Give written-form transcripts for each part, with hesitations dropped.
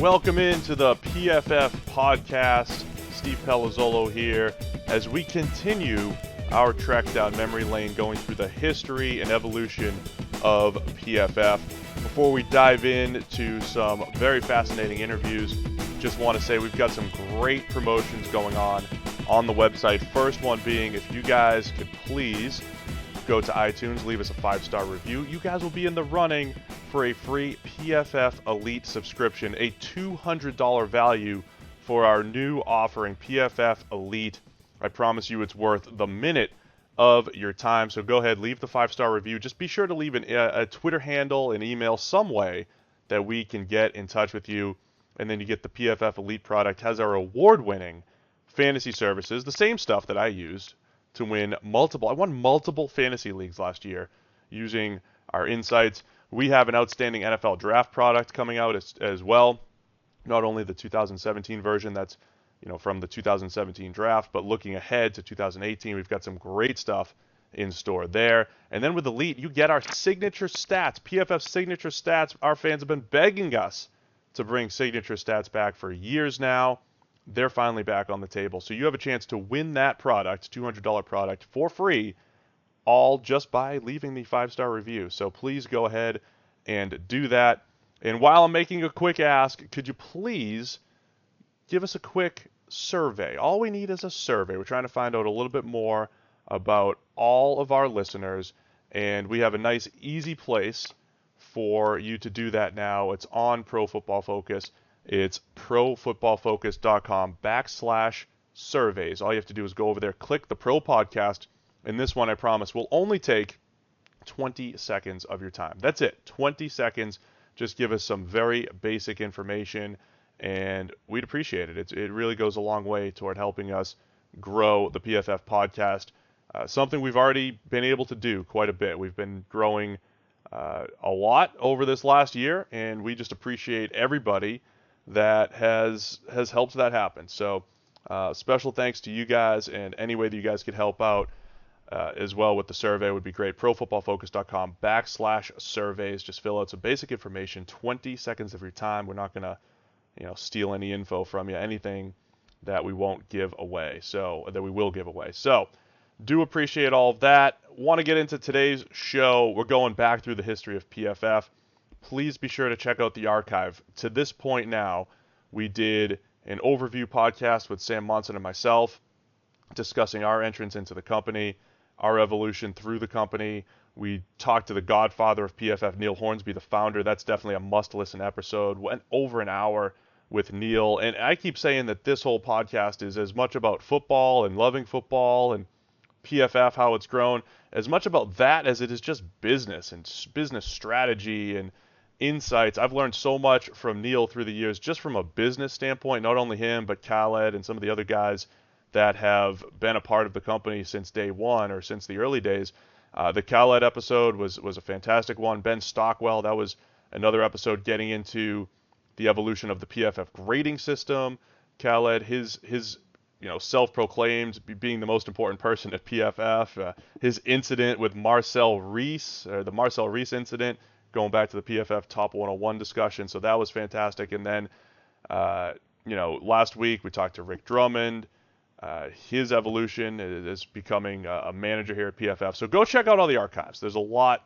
Welcome into the PFF podcast. Steve Palazzolo here as we continue our trek down memory lane going through the history and evolution of PFF. Before we dive into some very fascinating interviews, just want to say we've got some great promotions going on the website. First one being, if you guys could please go to iTunes, leave us a 5-star review. You guys will be in the running for a free PFF Elite subscription, a $200 value for our new offering, PFF Elite. I promise you it's worth the minute of your time. So go ahead, leave the 5-star review. Just be sure to leave a Twitter handle, an email, some way that we can get in touch with you. And then you get the PFF Elite product. Has our award-winning fantasy services, the same stuff that I used to win multiple. I won multiple fantasy leagues last year using our insights. We have an outstanding NFL draft product coming out as well. Not only the 2017 version that's from the 2017 draft, but looking ahead to 2018, we've got some great stuff in store there. And then with Elite, you get our signature stats, PFF signature stats. Our fans have been begging us to bring signature stats back for years now. They're finally back on the table. So you have a chance to win that product, $200 product, for free, all just by leaving the 5-star review. So please go ahead and do that. And while I'm making a quick ask, could you please give us a quick survey? All we need is a survey. We're trying to find out a little bit more about all of our listeners, and we have a nice, easy place for you to do that now. It's on Pro Football Focus. It's profootballfocus.com/surveys. All you have to do is go over there, click the Pro Podcast, and this one, I promise, will only take 20 seconds of your time. That's it, 20 seconds. Just give us some very basic information, and we'd appreciate it. It really goes a long way toward helping us grow the PFF podcast, something we've already been able to do quite a bit. We've been growing a lot over this last year, and we just appreciate everybody that has helped that happen. So special thanks to you guys, and any way that you guys could help out as well with the survey would be great. profootballfocus.com/surveys. Just fill out some basic information, 20 seconds of your time. We're not going to steal any info from you, anything that we won't give away, that we will give away. So do appreciate all of that. Want to get into today's show. We're going back through the history of PFF. Please be sure to check out the archive. To this point now, we did an overview podcast with Sam Monson and myself discussing our entrance into the company, our evolution through the company. We talked to the godfather of PFF, Neil Hornsby, the founder. That's definitely a must-listen episode. Went over an hour with Neil. And I keep saying that this whole podcast is as much about football and loving football and PFF, how it's grown, as much about that as it is just business and business strategy and insights. I've learned so much from Neil through the years, just from a business standpoint, not only him, but Khaled and some of the other guys that have been a part of the company since day one or since the early days. The Khaled episode was a fantastic one. Ben Stockwell, that was another episode getting into the evolution of the PFF grading system. Khaled, his self-proclaimed being the most important person at PFF. His incident with Marcel Reese, or the Marcel Reese incident, going back to the PFF Top 101 discussion. So that was fantastic. And then, last week we talked to Rick Drummond. His evolution is becoming a manager here at PFF. So go check out all the archives. There's a lot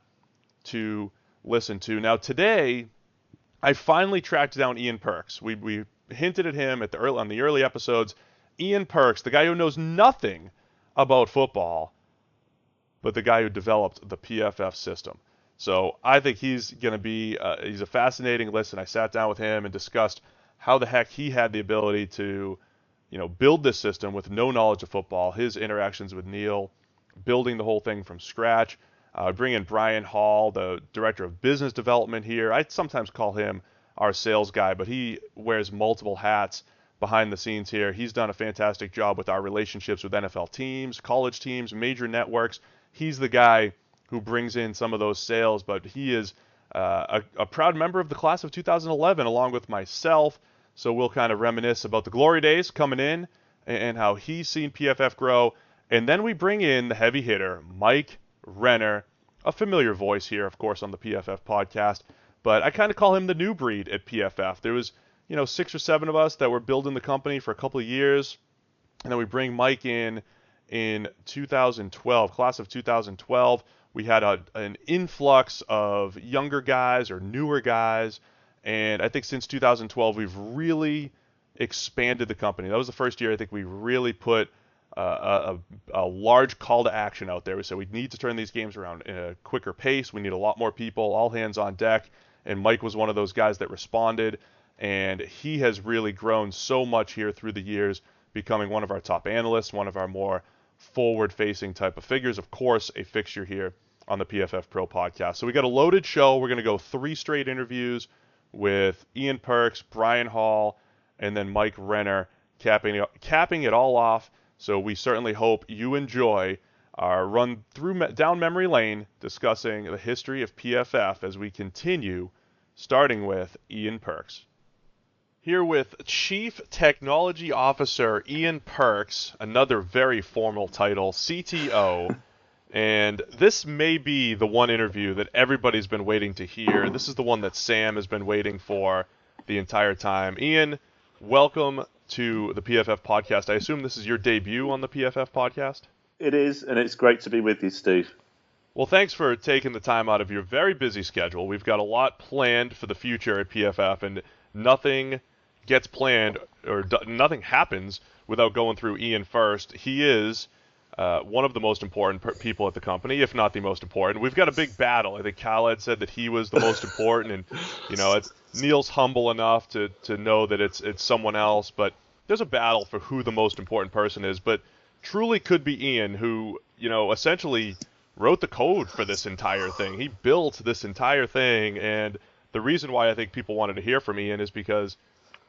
to listen to. Now today, I finally tracked down Ian Perks. We hinted at him on the early episodes. Ian Perks, the guy who knows nothing about football, but the guy who developed the PFF system. So I think he's going to be he's a fascinating listen. I sat down with him and discussed how the heck he had the ability to build this system with no knowledge of football, his interactions with Neil, building the whole thing from scratch. Bring in Bryan Hall, the Director of Business Development here. I sometimes call him our sales guy, but he wears multiple hats behind the scenes here. He's done a fantastic job with our relationships with NFL teams, college teams, major networks. He's the guy who brings in some of those sales, but he is a proud member of the class of 2011 along with myself. So we'll kind of reminisce about the glory days coming in and how he's seen PFF grow. And then we bring in the heavy hitter, Mike Renner, a familiar voice here, of course, on the PFF podcast. But I kind of call him the new breed at PFF. There was 6 or 7 of us that were building the company for a couple of years. And then we bring Mike in 2012, class of 2012. We had an influx of younger guys or newer guys. And I think since 2012, we've really expanded the company. That was the first year I think we really put a large call to action out there. We said we need to turn these games around in a quicker pace. We need a lot more people, all hands on deck. And Mike was one of those guys that responded. And he has really grown so much here through the years, becoming one of our top analysts, one of our more forward-facing type of figures. Of course, a fixture here on the PFF Pro podcast. So we got a loaded show. We're going to go 3 straight interviews with Ian Perks, Bryan Hall, and then Mike Renner, capping it all off. So we certainly hope you enjoy our run down memory lane, discussing the history of PFF as we continue, starting with Ian Perks. Here with Chief Technology Officer Ian Perks, another very formal title, CTO. And this may be the one interview that everybody's been waiting to hear. This is the one that Sam has been waiting for the entire time. Ian, welcome to the PFF podcast. I assume this is your debut on the PFF podcast? It is, and it's great to be with you, Steve. Well, thanks for taking the time out of your very busy schedule. We've got a lot planned for the future at PFF, and nothing gets planned or nothing happens without going through Ian first. He is one of the most important people at the company, if not the most important. We've got a big battle. I think Khaled said that he was the most important, and Neil's humble enough to know that it's someone else, but there's a battle for who the most important person is. But truly could be Ian, who essentially wrote the code for this entire thing. He built this entire thing, and the reason why I think people wanted to hear from Ian is because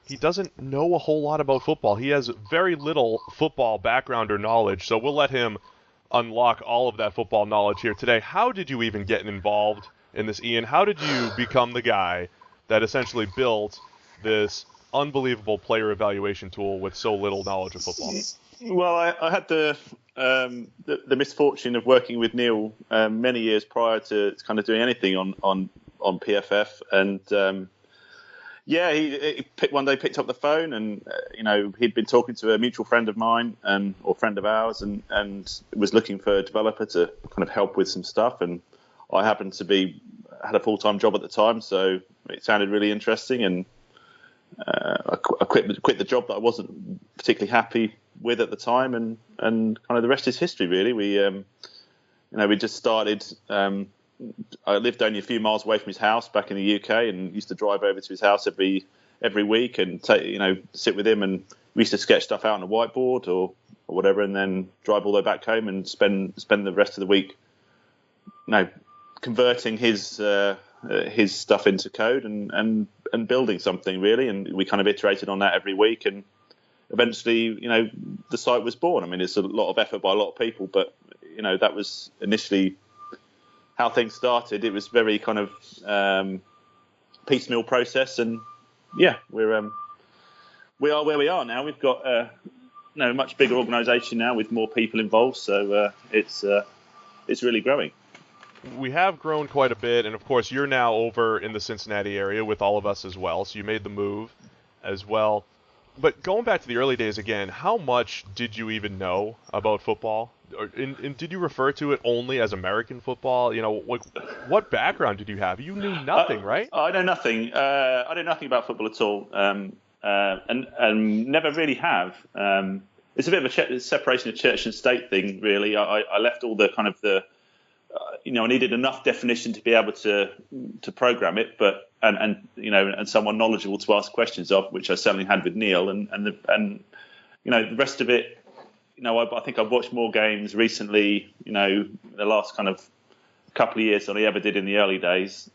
he doesn't know a whole lot about football. He has very little football background or knowledge, so we'll let him unlock all of that football knowledge here today. How did you even get involved in this, Ian? How did you become the guy that essentially built this unbelievable player evaluation tool with so little knowledge of football? Well, I had the misfortune of working with Neil many years prior to kind of doing anything on PFF, and he one day picked up the phone, and he'd been talking to a mutual friend of mine or friend of ours, and was looking for a developer to kind of help with some stuff. And I happened to had a full-time job at the time, so it sounded really interesting, and I quit the job that I wasn't particularly happy with at the time, and kind of the rest is history, really. We just started. I lived only a few miles away from his house back in the UK, and used to drive over to his house every week and sit with him, and we used to sketch stuff out on a whiteboard or whatever, and then drive all the way back home and spend the rest of the week, converting his stuff into code and building something, really. And we kind of iterated on that every week, and eventually, the site was born. I mean, it's a lot of effort by a lot of people, but that was initially how things started. It was very kind of piecemeal process, and we are where we are now. We've got a much bigger organisation now with more people involved, so it's really growing. We have grown quite a bit, and of course you're now over in the Cincinnati area with all of us as well, so you made the move as well. But going back to the early days again, how much did you even know about football? And did you refer to it only as American football? What background did you have? You knew nothing, right? I know nothing. I know nothing about football at all, and never really have. It's a bit of a separation of church and state thing, really. I left all the kind of I needed enough definition to be able to program it, but and someone knowledgeable to ask questions of, which I certainly had with Neil, and the rest of it. I think I've watched more games recently, the last kind of couple of years than I ever did in the early days.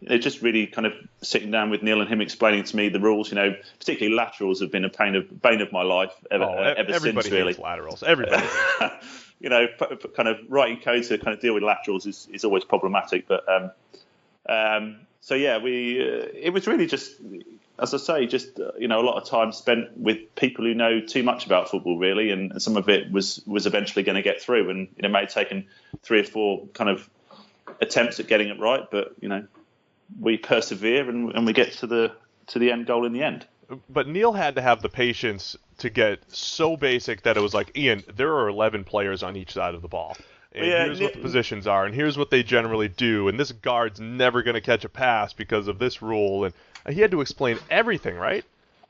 It's just really kind of sitting down with Neil and him explaining to me the rules. Particularly laterals have been a bane of my life ever since. Everybody hates laterals. Everybody. Kind of writing code to kind of deal with laterals is always problematic. But it was really just, as I say, just a lot of time spent with people who know too much about football, really, and some of it was eventually going to get through, and it may have taken 3 or 4 kind of attempts at getting it right, but we persevere and we get to to the end goal in the end. But Neil had to have the patience to get so basic that it was like, Ian, there are 11 players on each side of the ball. And here's what the positions are, and here's what they generally do, and this guard's never going to catch a pass because of this rule. And he had to explain everything, right?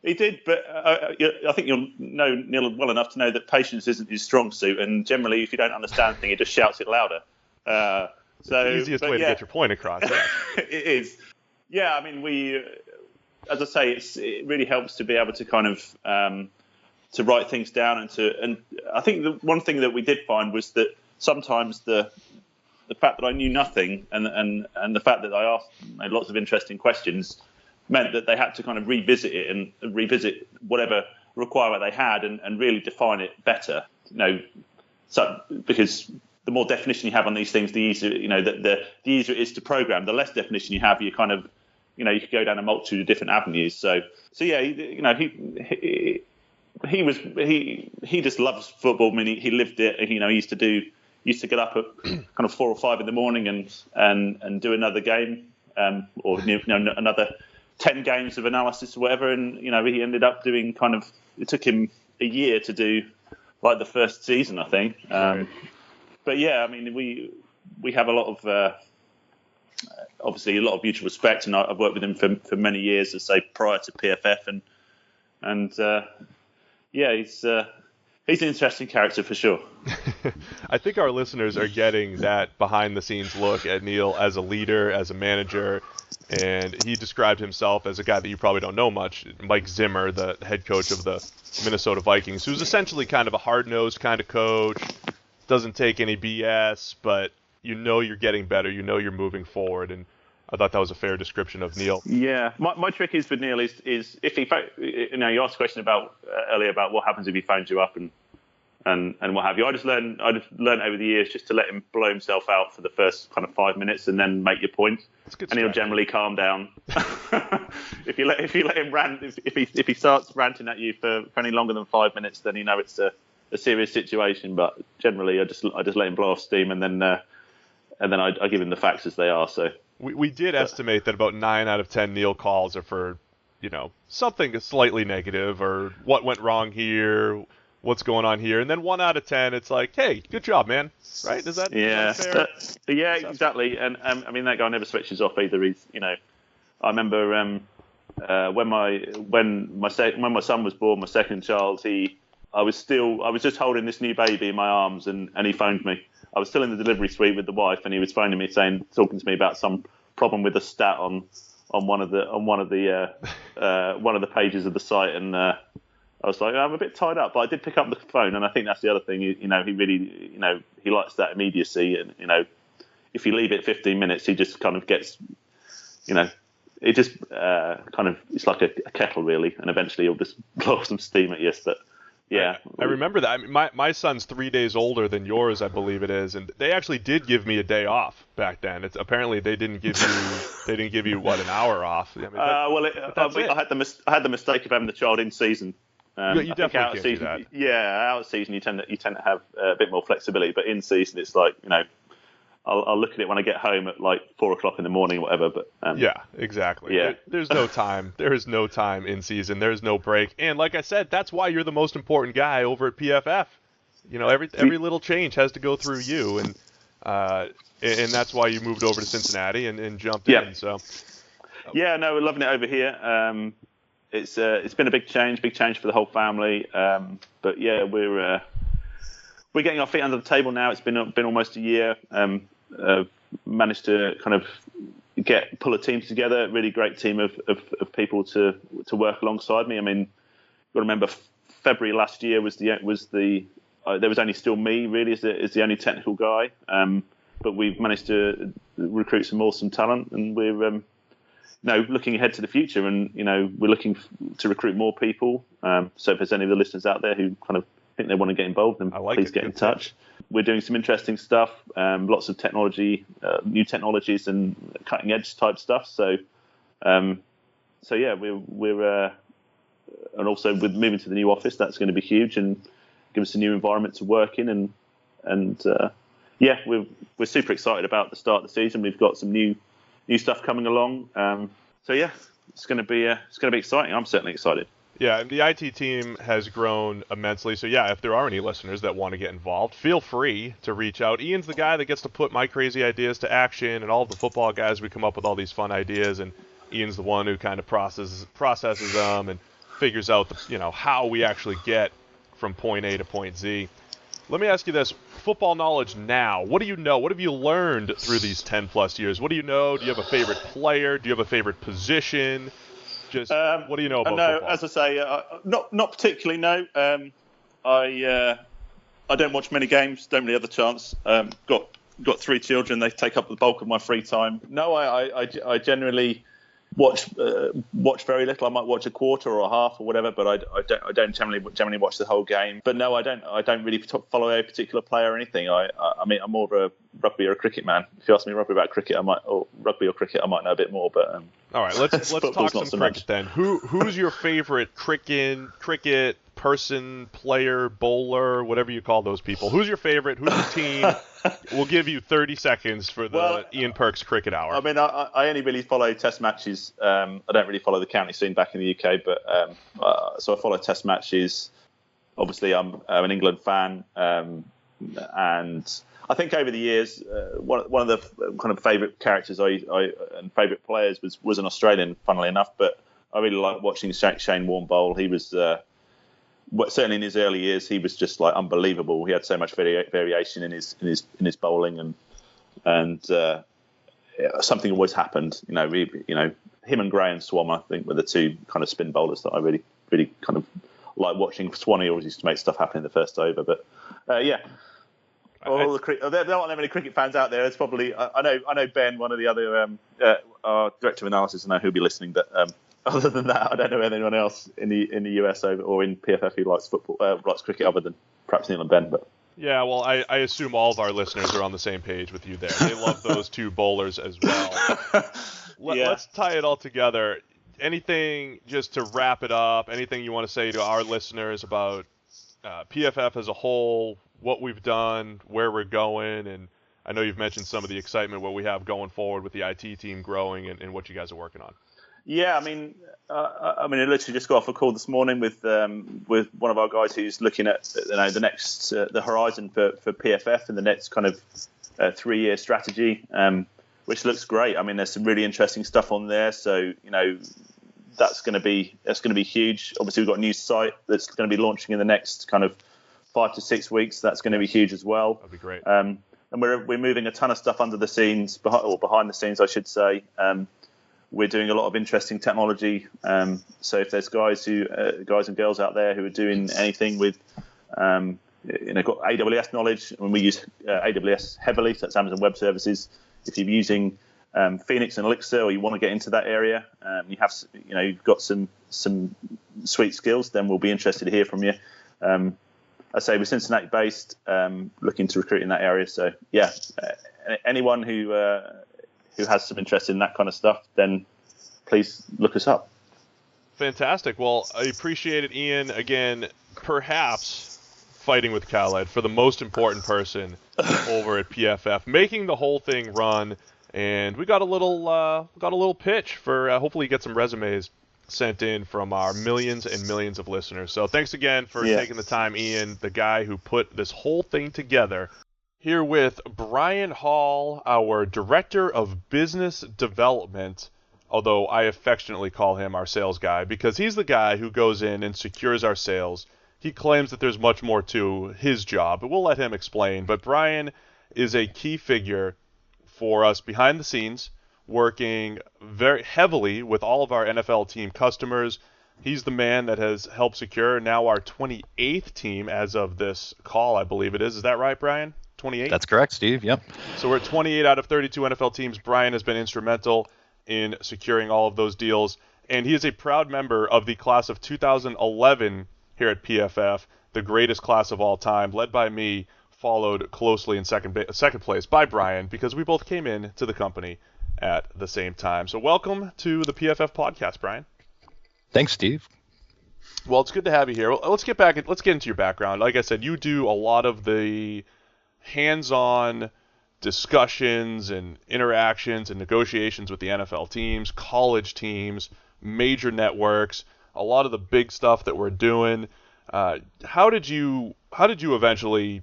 He did, but I think you'll know Neil well enough to know that patience isn't his strong suit, and generally, if you don't understand anything, he just shouts it louder. It's the easiest way to get your point across. Yeah. It is. Yeah, I mean, as I say, it really helps to be able to kind of to write things down and I think the one thing that we did find was that sometimes the fact that I knew nothing and the fact that I asked lots of interesting questions meant that they had to kind of revisit it and revisit whatever requirement they had and really define it better. So because the more definition you have on these things, the easier the easier it is to program. The less definition you have, you kind of you could go down a multitude of different avenues. So yeah, he just loves football. I mean, he lived it. He used to get up at kind of 4 or 5 in the morning and do another game or another 10 games of analysis or whatever. And he ended up doing it took him a year to do like the first season, I think. Right. But yeah, I mean, we have a lot of obviously a lot of mutual respect, and I've worked with him for many years, as say prior to PFF, and yeah, he's an interesting character for sure. I think our listeners are getting that behind-the-scenes look at Neil as a leader, as a manager, and he described himself as a guy that you probably don't know much, Mike Zimmer, the head coach of the Minnesota Vikings, who's essentially kind of a hard-nosed kind of coach, doesn't take any BS, but you're getting better, you're moving forward, and I thought that was a fair description of Neil. Yeah, my trick is for Neil is if he, you asked a question about earlier about what happens if he phones you up and what have you. I just learned over the years just to let him blow himself out for the first kind of 5 minutes and then make your point, and he'll generally calm down. If you let him rant, if he starts ranting at you for any longer than 5 minutes, then it's a serious situation. But generally, I just let him blow off steam, and then I give him the facts as they are. So. We did estimate that about 9 out of 10 Neil calls are for, something slightly negative or what went wrong here, what's going on here, and then 1 out of 10, it's like, hey, good job, man. Right? Is that fair? Yeah, exactly. And I mean, that guy never switches off either. He's, I remember when my son was born, my second child, I was just holding this new baby in my arms, and he phoned me. I was still in the delivery suite with the wife, and he was phoning me talking to me about some problem with a stat on one of the pages of the site, and I was like, I'm a bit tied up, but I did pick up the phone, and I think that's the other thing. He really, he likes that immediacy, and if you leave it 15 minutes, he just kind of gets, it just kind of it's like a kettle really, and eventually he'll just blow some steam at you. But yeah, I remember that. I mean, my son's 3 days older than yours, I believe it is, and they actually did give me a day off back then. Apparently they didn't give you what, an hour off. I mean, I had the mistake of having the child in season. You definitely can't do that. Yeah, out of season you tend to have a bit more flexibility, but in season it's like I'll look at it when I get home at like 4 o'clock in the morning, or whatever. But yeah, exactly. Yeah. There's no time. There is no time in season. There's no break. And like I said, that's why you're the most important guy over at PFF. Every little change has to go through you, and that's why you moved over to Cincinnati and jumped in. So yeah, no, we're loving it over here. It's been a big change for the whole family. But yeah, we're getting our feet under the table now. It's been almost a year. Managed to kind of pull a team together, a really great team of people to work alongside me. I mean, you've got to remember February last year was there was only still me really as the only technical guy. But we've managed to recruit some awesome talent, and we're looking ahead to the future, and we're looking to recruit more people. So if there's any of the listeners out there who kind of think they want to get involved, then please get in touch. We're doing some interesting stuff, lots of technology, new technologies and cutting edge type stuff. So yeah, we're and also with moving to the new office, that's going to be huge and give us a new environment to work in. And yeah, we're super excited about the start of the season. We've got some new stuff coming along. So yeah, it's going to be exciting. I'm certainly excited. Yeah, and the IT team has grown immensely. So yeah, if there are any listeners that want to get involved, feel free to reach out. Ian's the guy that gets to put my crazy ideas to action, and all of the football guys, we come up with all these fun ideas, and Ian's the one who kind of processes them and figures out how we actually get from point A to point Z. Let me ask you this: football knowledge now. What do you know? What have you learned through these 10+ years? What do you know? Do you have a favorite player? Do you have a favorite position? Just what do you know about football? As I say, not particularly. No, I don't watch many games. Don't really have the chance. Got 3 children. They take up the bulk of my free time. No, I generally watch very little. I might watch a quarter or a half or whatever, but I don't generally watch the whole game. But no, I don't really follow a particular player or anything. I mean, I'm more of a rugby or a cricket man. If you ask me rugby or cricket, I might know a bit more. But all right, let's talk some cricket then. Who's your favorite cricket person, player, bowler, whatever you call those people? Who's your favorite? Who's your team? We'll give you 30 seconds for the Ian Perks Cricket Hour. I mean, I only really follow Test matches. I don't really follow the county scene back in the UK, but so I follow Test matches. Obviously, I'm an England fan, and I think over the years, one of the kind of favourite characters and favourite players was an Australian, funnily enough. But I really like watching Shane Warne bowl. He was certainly in his early years, he was just like unbelievable. He had so much variation in his bowling, and something always happened. Him and Graham Swan, I think, were the 2 kind of spin bowlers that I really, really kind of like watching. Swanee always used to make stuff happen in the first over, but yeah. There aren't that many cricket fans out there. It's probably I know Ben, one of the other our director of analysis, I know who'll be listening, but. Other than that, I don't know anyone else in the US or in PFF who likes likes cricket other than perhaps Neil and Ben. But yeah, well, I assume all of our listeners are on the same page with you there. They love those 2 bowlers as well. Let's tie it all together. Anything just to wrap it up? Anything you want to say to our listeners about PFF as a whole, what we've done, where we're going, and I know you've mentioned some of the excitement what we have going forward with the IT team growing and what you guys are working on. Yeah, I mean, I literally just got off a call this morning with one of our guys who's looking at the next the horizon for PFF and the next kind of 3-year strategy, which looks great. I mean, there's some really interesting stuff on there. So that's going to be huge. Obviously, we've got a new site that's going to be launching in the next kind of 5 to 6 weeks. That's going to be huge as well. That'd be great. And we're moving a ton of stuff under the scenes, behind the scenes, I should say. We're doing a lot of interesting technology. So if there's guys and girls out there who are doing anything with, got AWS knowledge, and we use AWS heavily, so that's Amazon Web Services. If you're using Phoenix and Elixir, or you want to get into that area, you've got some sweet skills, then we'll be interested to hear from you. I say we're Cincinnati based, looking to recruit in that area. So yeah, anyone who has some interest in that kind of stuff, then please look us up. Fantastic. Well, I appreciate it, Ian. Again, perhaps fighting with Khaled for the most important person over at PFF, making the whole thing run. And we got a little pitch for hopefully get some resumes sent in from our millions and millions of listeners. So thanks again for taking the time, Ian, the guy who put this whole thing together. Here with Bryan Hall, our Director of Business Development, although I affectionately call him our sales guy because he's the guy who goes in and secures our sales. He claims that there's much more to his job, but we'll let him explain. But Bryan is a key figure for us behind the scenes, working very heavily with all of our NFL team customers. He's the man that has helped secure now our 28th team as of this call, I believe it is. Is that right, Bryan? 28? That's correct, Steve. Yep. So we're at 28 out of 32 NFL teams. Bryan has been instrumental in securing all of those deals, and he is a proud member of the class of 2011 here at PFF, the greatest class of all time, led by me, followed closely in second place by Bryan, because we both came in to the company at the same time. So welcome to the PFF podcast, Bryan. Thanks, Steve. Well, it's good to have you here. Let's get into your background. Like I said, you do a lot of the hands-on discussions and interactions and negotiations with the NFL teams, college teams, major networks, a lot of the big stuff that we're doing. How did you eventually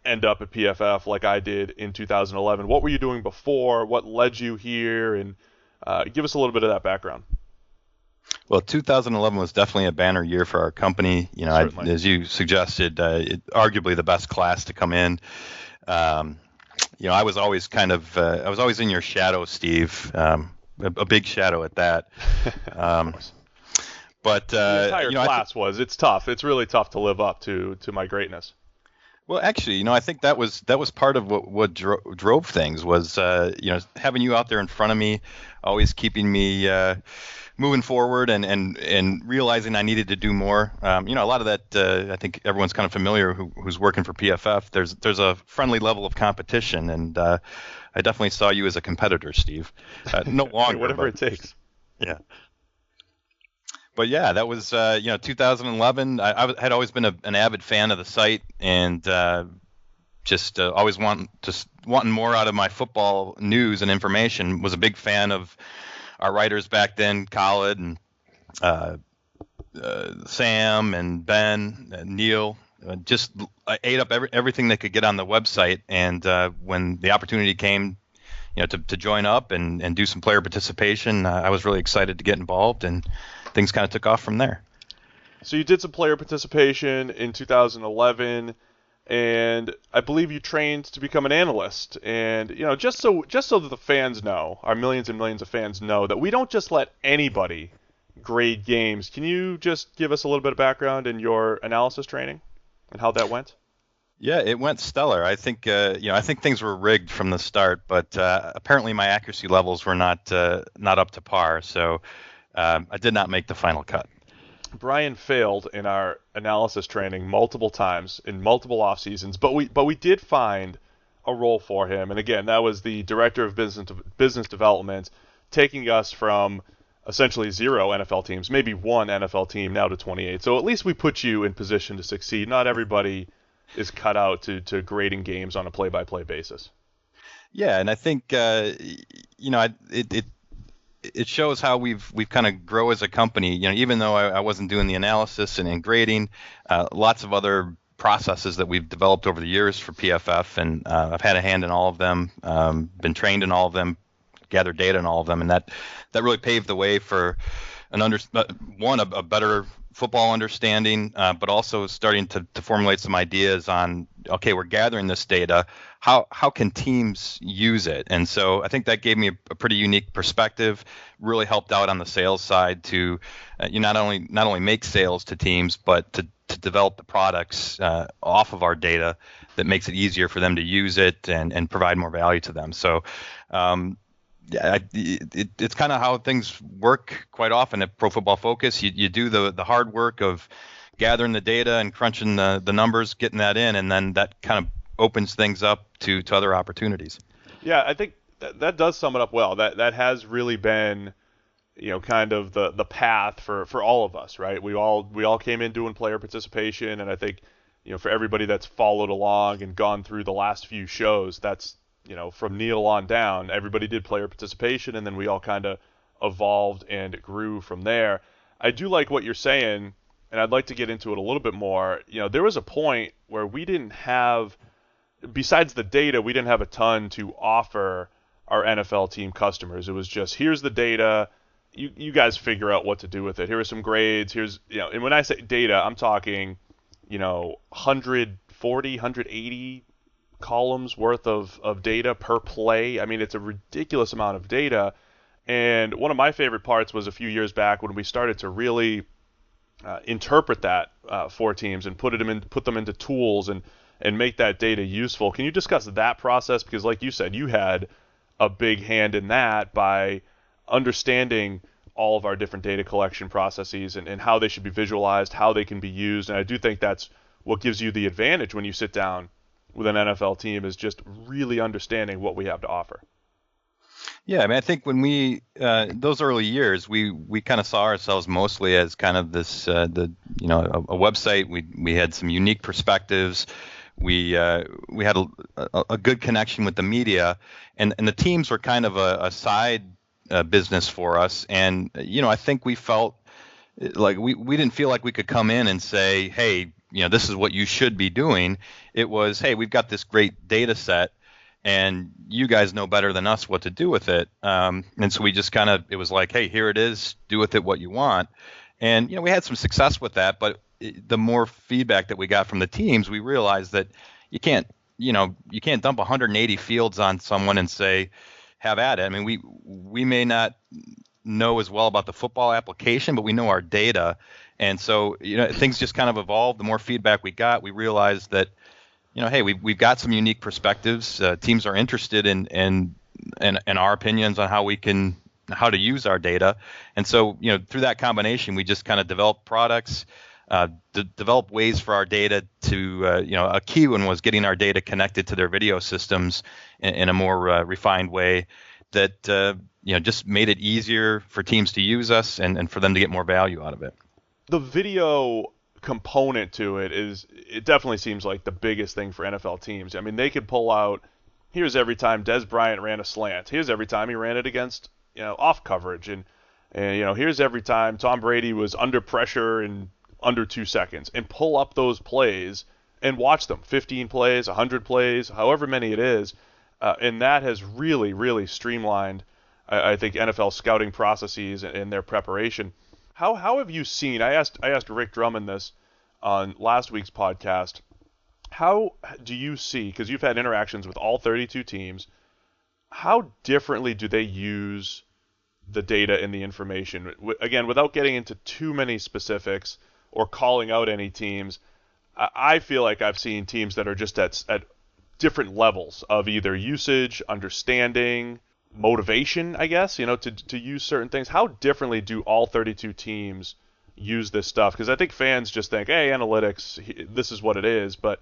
end up at PFF like I did in 2011? What were you doing before? What led you here? And give us a little bit of that background. Well, 2011 was definitely a banner year for our company. As you suggested, arguably the best class to come in. I was always I was always in your shadow, Steve. A big shadow at that. But the entire class was. It's tough. It's really tough to live up to my greatness. Well, actually, I think that was part of what drove things was having you out there in front of me, always keeping me moving forward and realizing I needed to do more. A lot of that I think everyone's kind of familiar who's working for PFF. There's a friendly level of competition, and I definitely saw you as a competitor, Steve. No longer, whatever it takes. Yeah. But yeah, that was 2011. I had always been an avid fan of the site, and just always wanting more out of my football news and information. Was a big fan of our writers back then, Khalid and Sam and Ben and Neil. Just I ate up everything they could get on the website, and when the opportunity came, to join up and do some player participation, I was really excited to get involved, and things kind of took off from there. So you did some player participation in 2011, and I believe you trained to become an analyst. And just so that the fans know, our millions and millions of fans know, that we don't just let anybody grade games. Can you just give us a little bit of background in your analysis training and how that went? Yeah, it went stellar. I think I think things were rigged from the start, but apparently my accuracy levels were not up to par. So I did not make the final cut. Bryan failed in our analysis training multiple times in multiple off seasons, but we did find a role for him. And again, that was the director of business development, taking us from essentially 0 NFL teams, maybe 1 NFL team, now to 28. So at least we put you in position to succeed. Not everybody is cut out to grading games on a play-by-play basis. Yeah, and I think it shows how we've kind of grow as a company. Even though I wasn't doing the analysis and grading, lots of other processes that we've developed over the years for PFF, and I've had a hand in all of them, been trained in all of them, gathered data in all of them, and that really paved the way for a better football understanding, but also starting to formulate some ideas on, okay, we're gathering this data, how can teams use it? And so I think that gave me a pretty unique perspective, really helped out on the sales side to not only make sales to teams, but to develop the products off of our data that makes it easier for them to use it and provide more value to them. So it's kind of how things work quite often at Pro Football Focus. You do the hard work of gathering the data and crunching the numbers, getting that in, and then that kind of opens things up to other opportunities. Yeah, I think that does sum it up well. That has really been, kind of the path for all of us, right? We all came in doing player participation, and I think, for everybody that's followed along and gone through the last few shows, that's, from Neil on down, everybody did player participation, and then we all kind of evolved and grew from there. I do like what you're saying, and I'd like to get into it a little bit more. There was a point where we didn't have, besides the data, we didn't have a ton to offer our NFL team customers. It was just, here's the data, you guys figure out what to do with it. Here are some grades, and when I say data, I'm talking, 140, 180 columns worth of data per play. I mean, it's a ridiculous amount of data. And one of my favorite parts was a few years back when we started to really interpret that for teams and put them into tools and make that data useful. Can you discuss that process? Because like you said, you had a big hand in that by understanding all of our different data collection processes and how they should be visualized, how they can be used. And I do think that's what gives you the advantage when you sit down with an NFL team, is just really understanding what we have to offer. Yeah, I mean, I think when we those early years, we kind of saw ourselves mostly as kind of this a website. We had some unique perspectives. We had a good connection with the media, and the teams were kind of a side business for us. And, I think we felt like we didn't feel like we could come in and say, hey, this is what you should be doing. It was, hey, we've got this great data set, and you guys know better than us what to do with it. And so we just it was like, hey, here it is, do with it what you want. And, we had some success with that, but the more feedback that we got from the teams, we realized that you can't dump 180 fields on someone and say, have at it. I mean, we may not know as well about the football application, but we know our data. And so, things just kind of evolved. The more feedback we got, we realized that, hey, we've got some unique perspectives. Teams are interested in our opinions on how to use our data. And so, through that combination, we just kind of developed products, develop ways for our data to, a key one was getting our data connected to their video systems in a more refined way that, just made it easier for teams to use us and for them to get more value out of it. The video component to it definitely seems like the biggest thing for NFL teams. I mean, they could pull out, here's every time Des Bryant ran a slant. Here's every time he ran it against, off coverage. And here's every time Tom Brady was under pressure in under 2 seconds, and pull up those plays and watch them, 15 plays, 100 plays, however many it is. And that has really, really streamlined, I think, NFL scouting processes and their preparation. How have you seen? I asked Rick Drummond this on last week's podcast. How do you see, because you've had interactions with all 32 teams, how differently do they use the data and the information? Again, without getting into too many specifics or calling out any teams, I feel like I've seen teams that are just at different levels of either usage, understanding, motivation, I guess, to use certain things. How differently do all 32 teams use this stuff? Because I think fans just think, hey, analytics, this is what it is. But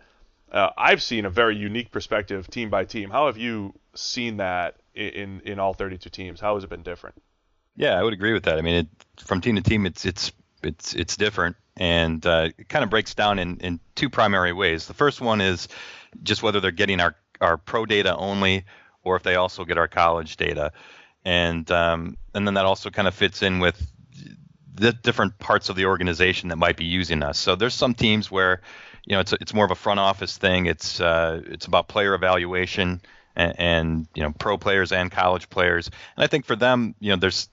I've seen a very unique perspective team by team. How have you seen that in all 32 teams? How has it been different? Yeah, I would agree with that. I mean, from team to team, it's different, and it kind of breaks down in two primary ways. The first one is just whether they're getting our pro data only, or if they also get our college data, and then that also kind of fits in with the different parts of the organization that might be using us. So there's some teams where it's more of a front office thing. It's about player evaluation and pro players and college players. And I think for them, there's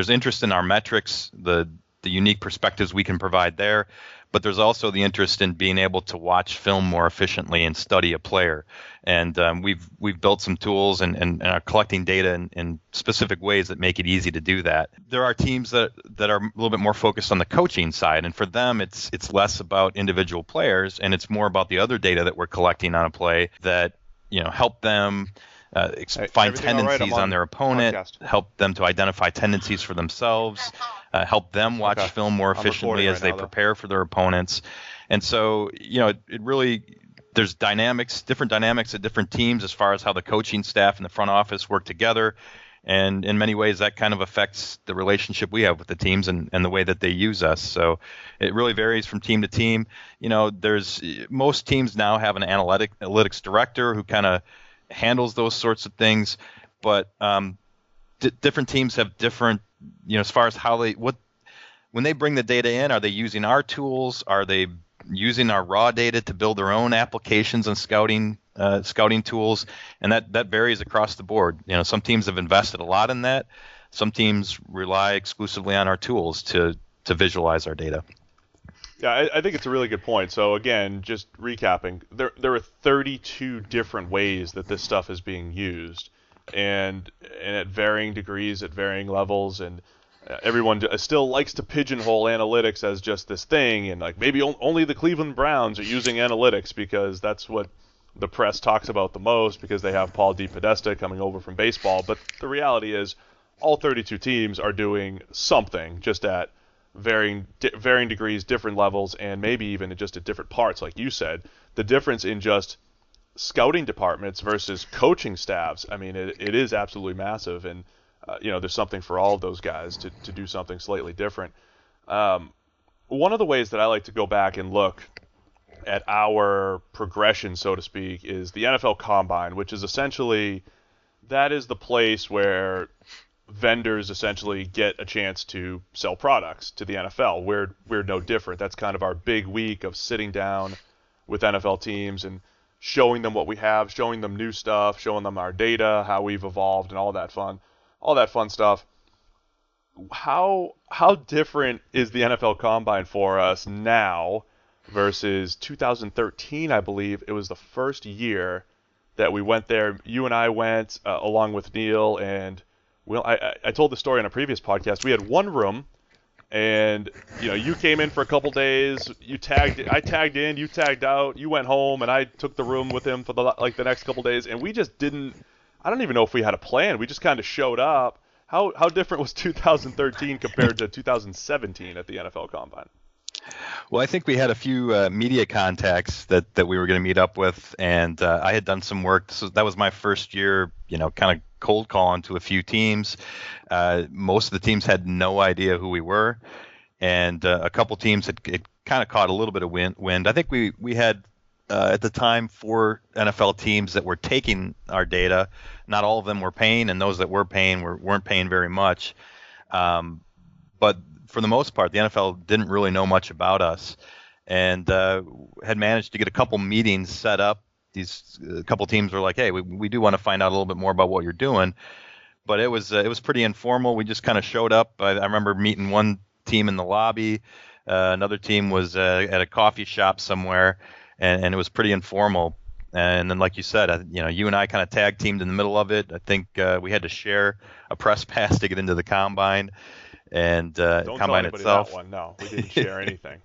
interest in our metrics, the unique perspectives we can provide there, but there's also the interest in being able to watch film more efficiently and study a player. And we've built some tools and are collecting data in specific ways that make it easy to do that. There are teams that are a little bit more focused on the coaching side, and for them it's less about individual players, and it's more about the other data that we're collecting on a play that help them find tendencies on their opponent, help them to identify tendencies for themselves, help them watch film more efficiently as they prepare for their opponents. And so, it really, there's different dynamics at different teams as far as how the coaching staff and the front office work together. And in many ways, that kind of affects the relationship we have with the teams and the way that they use us. So it really varies from team to team. Most teams now have an analytics director who kind of handles those sorts of things, but different teams have different, as far as how when they bring the data in, are they using our tools? Are they using our raw data to build their own applications and scouting tools? And that varies across the board. Some teams have invested a lot in that. Some teams rely exclusively on our tools to visualize our data. Yeah, I think it's a really good point. So again, just recapping, there are 32 different ways that this stuff is being used, and at varying degrees, at varying levels, and everyone still likes to pigeonhole analytics as just this thing, and like maybe only the Cleveland Browns are using analytics because that's what the press talks about the most because they have Paul DePodesta coming over from baseball. But the reality is, all 32 teams are doing something, just at varying degrees, different levels, and maybe even just at different parts. Like you said, the difference in just scouting departments versus coaching staffs, I mean, it is absolutely massive, and there's something for all of those guys to do something slightly different. One of the ways that I like to go back and look at our progression, so to speak, is the NFL Combine, which is essentially, that is the place where vendors essentially get a chance to sell products to the NFL. We're no different. That's kind of our big week of sitting down with NFL teams and showing them what we have, showing them new stuff, showing them our data, how we've evolved, and all that fun stuff. How different is the NFL Combine for us now versus 2013? I believe it was the first year that we went there. You and I went along with Neil, and I told the story on a previous podcast. We had one room, and you came in for a couple days. I tagged in, you tagged out, you went home, and I took the room with him for the next couple days, and we just didn't. I don't even know if we had a plan. We just kind of showed up. How different was 2013 compared to 2017 at the NFL Combine? Well, I think we had a few media contacts that we were going to meet up with, and I had done some work. So that was my first year, kind of cold calling to a few teams. Most of the teams had no idea who we were, and a couple teams had kind of caught a little bit of wind. I think we had at the time 4 NFL teams that were taking our data. Not all of them were paying, and those that were paying weren't paying very much. But for the most part, the NFL didn't really know much about us, and had managed to get a couple meetings set up. A couple teams were like, "Hey, we do want to find out a little bit more about what you're doing," but it was pretty informal. We just kind of showed up. I remember meeting one team in the lobby, another team was at a coffee shop somewhere, and it was pretty informal. And then, like you said, you and I kind of tag teamed in the middle of it. I think we had to share a press pass to get into the combine. And Don't combine tell itself. That one. No, we didn't share anything.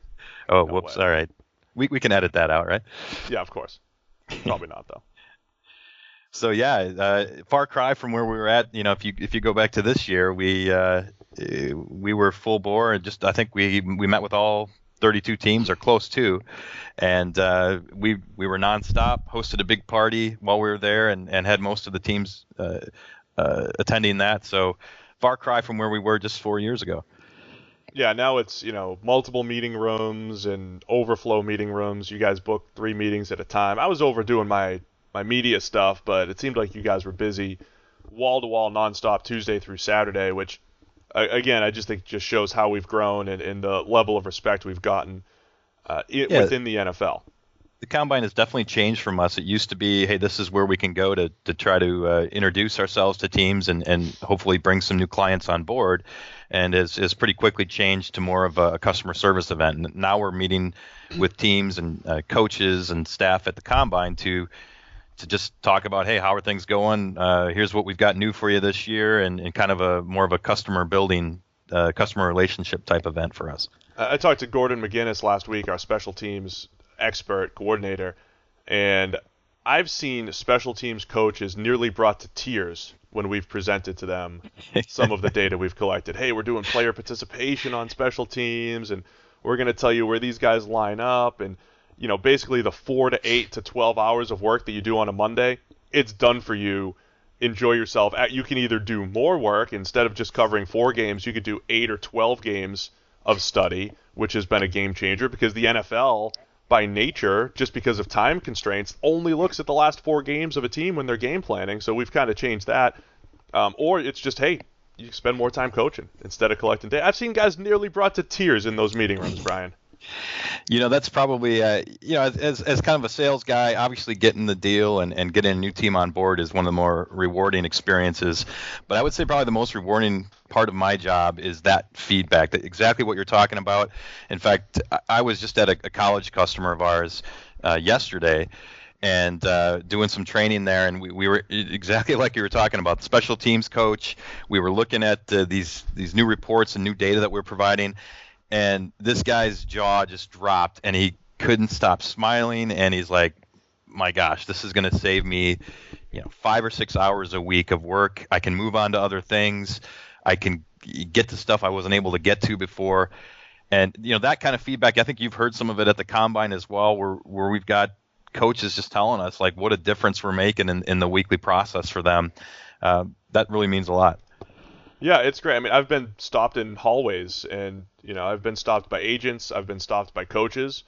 Oh, no whoops! Way. All right, we can edit that out, right? Yeah, of course. Probably not though. So yeah, far cry from where we were at. If you go back to this year, we were full bore, and I think we met with all 32 teams or close to, and we were nonstop. Hosted a big party while we were there, and had most of the teams attending that. So. Far cry from where we were just 4 years ago. Yeah, now it's multiple meeting rooms and overflow meeting rooms. You guys book 3 meetings at a time. I was overdoing my media stuff, but it seemed like you guys were busy, wall to wall, nonstop, Tuesday through Saturday. Which, again, I just think just shows how we've grown and the level of respect we've gotten within the NFL. The Combine has definitely changed from us. It used to be, hey, this is where we can go to try to introduce ourselves to teams and hopefully bring some new clients on board, and has pretty quickly changed to more of a customer service event. And now we're meeting with teams and coaches and staff at the Combine to just talk about, hey, how are things going? Here's what we've got new for you this year, and kind of more of a customer building, customer relationship type event for us. I talked to Gordon McGinnis last week, our special teams expert coordinator, and I've seen special teams coaches nearly brought to tears when we've presented to them some of the data we've collected. Hey, we're doing player participation on special teams, and we're going to tell you where these guys line up, and basically the 4 to 8 to 12 hours of work that you do on a Monday, it's done for you. Enjoy yourself. You can either do more work. Instead of just covering 4 games, you could do 8 or 12 games of study, which has been a game changer because the NFL, by nature, just because of time constraints, only looks at the last 4 games of a team when they're game planning. So we've kind of changed that. Or it's just, hey, you spend more time coaching instead of collecting data. I've seen guys nearly brought to tears in those meeting rooms, Brian. That's probably, as kind of a sales guy, obviously getting the deal and getting a new team on board is one of the more rewarding experiences. But I would say probably the most rewarding part of my job is that feedback, that exactly what you're talking about. In fact, I was just at a college customer of ours yesterday and doing some training there, and we were exactly like you were talking about, the special teams coach. We were looking at these new reports and new data that we're providing. And this guy's jaw just dropped, and he couldn't stop smiling. And he's like, "My gosh, this is going to save me, 5 or 6 hours a week of work. I can move on to other things. I can get to stuff I wasn't able to get to before." And that kind of feedback, I think you've heard some of it at the Combine as well, where we've got coaches just telling us like what a difference we're making in the weekly process for them. That really means a lot. Yeah, it's great. I mean, I've been stopped in hallways, and I've been stopped by agents, I've been stopped by coaches,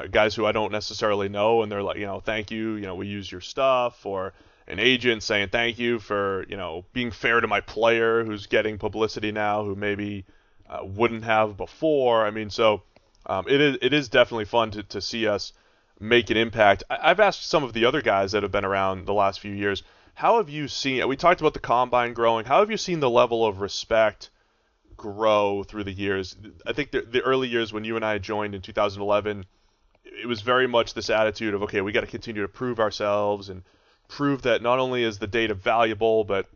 guys who I don't necessarily know, and they're like, thank you, we use your stuff, or an agent saying thank you for being fair to my player who's getting publicity now who maybe wouldn't have before. I mean, so it is definitely fun to see us make an impact. I've asked some of the other guys that have been around the last few years, how have you seen, we talked about the combine growing, how have you seen the level of respect grow through the years? I think the early years when you and I joined in 2011, it was very much this attitude of, okay, we got to continue to prove ourselves and prove that not only is the data valuable, but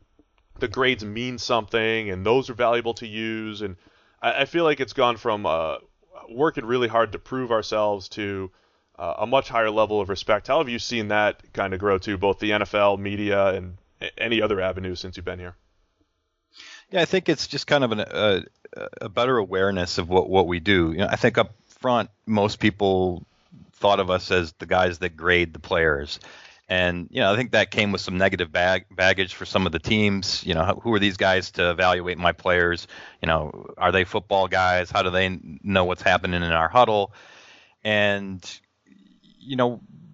the grades mean something and those are valuable to use. And I feel like it's gone from working really hard to prove ourselves to a much higher level of respect. How have you seen that kind of grow to both the NFL, media, and any other avenue since you've been here? Yeah, I think it's just kind of a better awareness of what we do. I think up front, most people thought of us as the guys that grade the players. And, I think that came with some negative baggage for some of the teams. Who are these guys to evaluate my players? Are they football guys? How do they know what's happening in our huddle? And,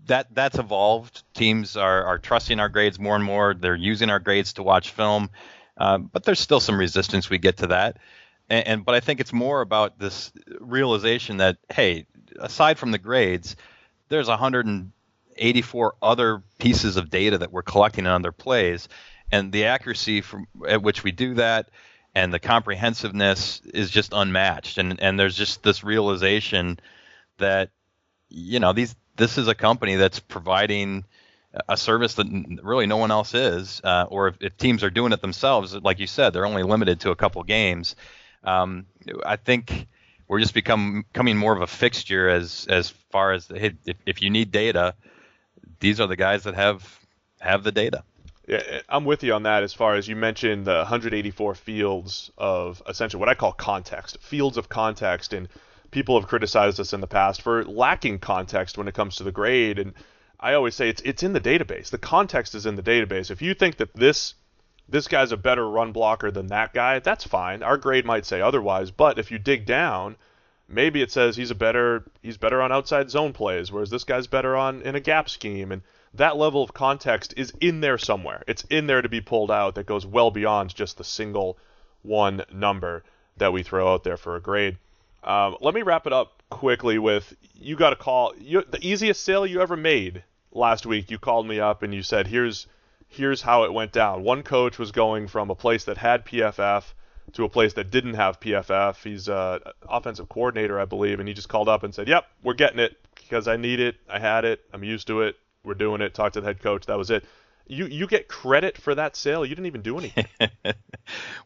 that's evolved. Teams are trusting our grades more and more. They're using our grades to watch film. But there's still some resistance we get to that. But I think it's more about this realization that, hey, aside from the grades, there's 184 other pieces of data that we're collecting on their plays, and the accuracy at which we do that and the comprehensiveness is just unmatched. And there's just this realization that, this is a company that's providing a service that really no one else is, or if teams are doing it themselves, like you said, they're only limited to a couple games. I think we're just becoming more of a fixture as far as, hey, if you need data, these are the guys that have the data. Yeah, I'm with you on that. As far as you mentioned, the 184 fields of essentially what I call context, fields of context, and people have criticized us in the past for lacking context when it comes to the grade. And I always say it's in the database. The context is in the database. If you think that this guy's a better run blocker than that guy, that's fine. Our grade might say otherwise, but if you dig down, maybe it says he's better on outside zone plays, whereas this guy's better in a gap scheme. And that level of context is in there somewhere. It's in there to be pulled out that goes well beyond just the single one number that we throw out there for a grade. Let me wrap it up quickly with, you got a call. The easiest sale you ever made last week, you called me up and you said, here's how it went down. One coach was going from a place that had PFF to a place that didn't have PFF. He's an offensive coordinator, I believe, and he just called up and said, yep, we're getting it because I need it. I had it. I'm used to it. We're doing it. Talked to the head coach. That was it. You get credit for that sale. You didn't even do anything.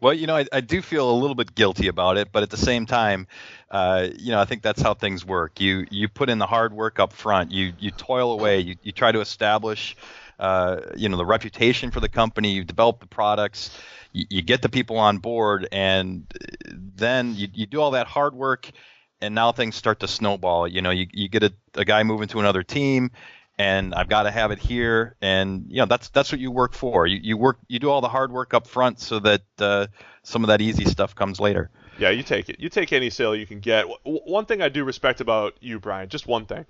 Well, I do feel a little bit guilty about it, but at the same time, I think that's how things work. You put in the hard work up front. You toil away. You try to establish the reputation for the company. You develop the products. You get the people on board, and then you do all that hard work, and now things start to snowball. You get a guy moving to another team, and I've got to have it here, and that's what you work for. You do all the hard work up front so that some of that easy stuff comes later. Yeah, you take it. You take any sale you can get. One thing I do respect about you, Brian, just one thing.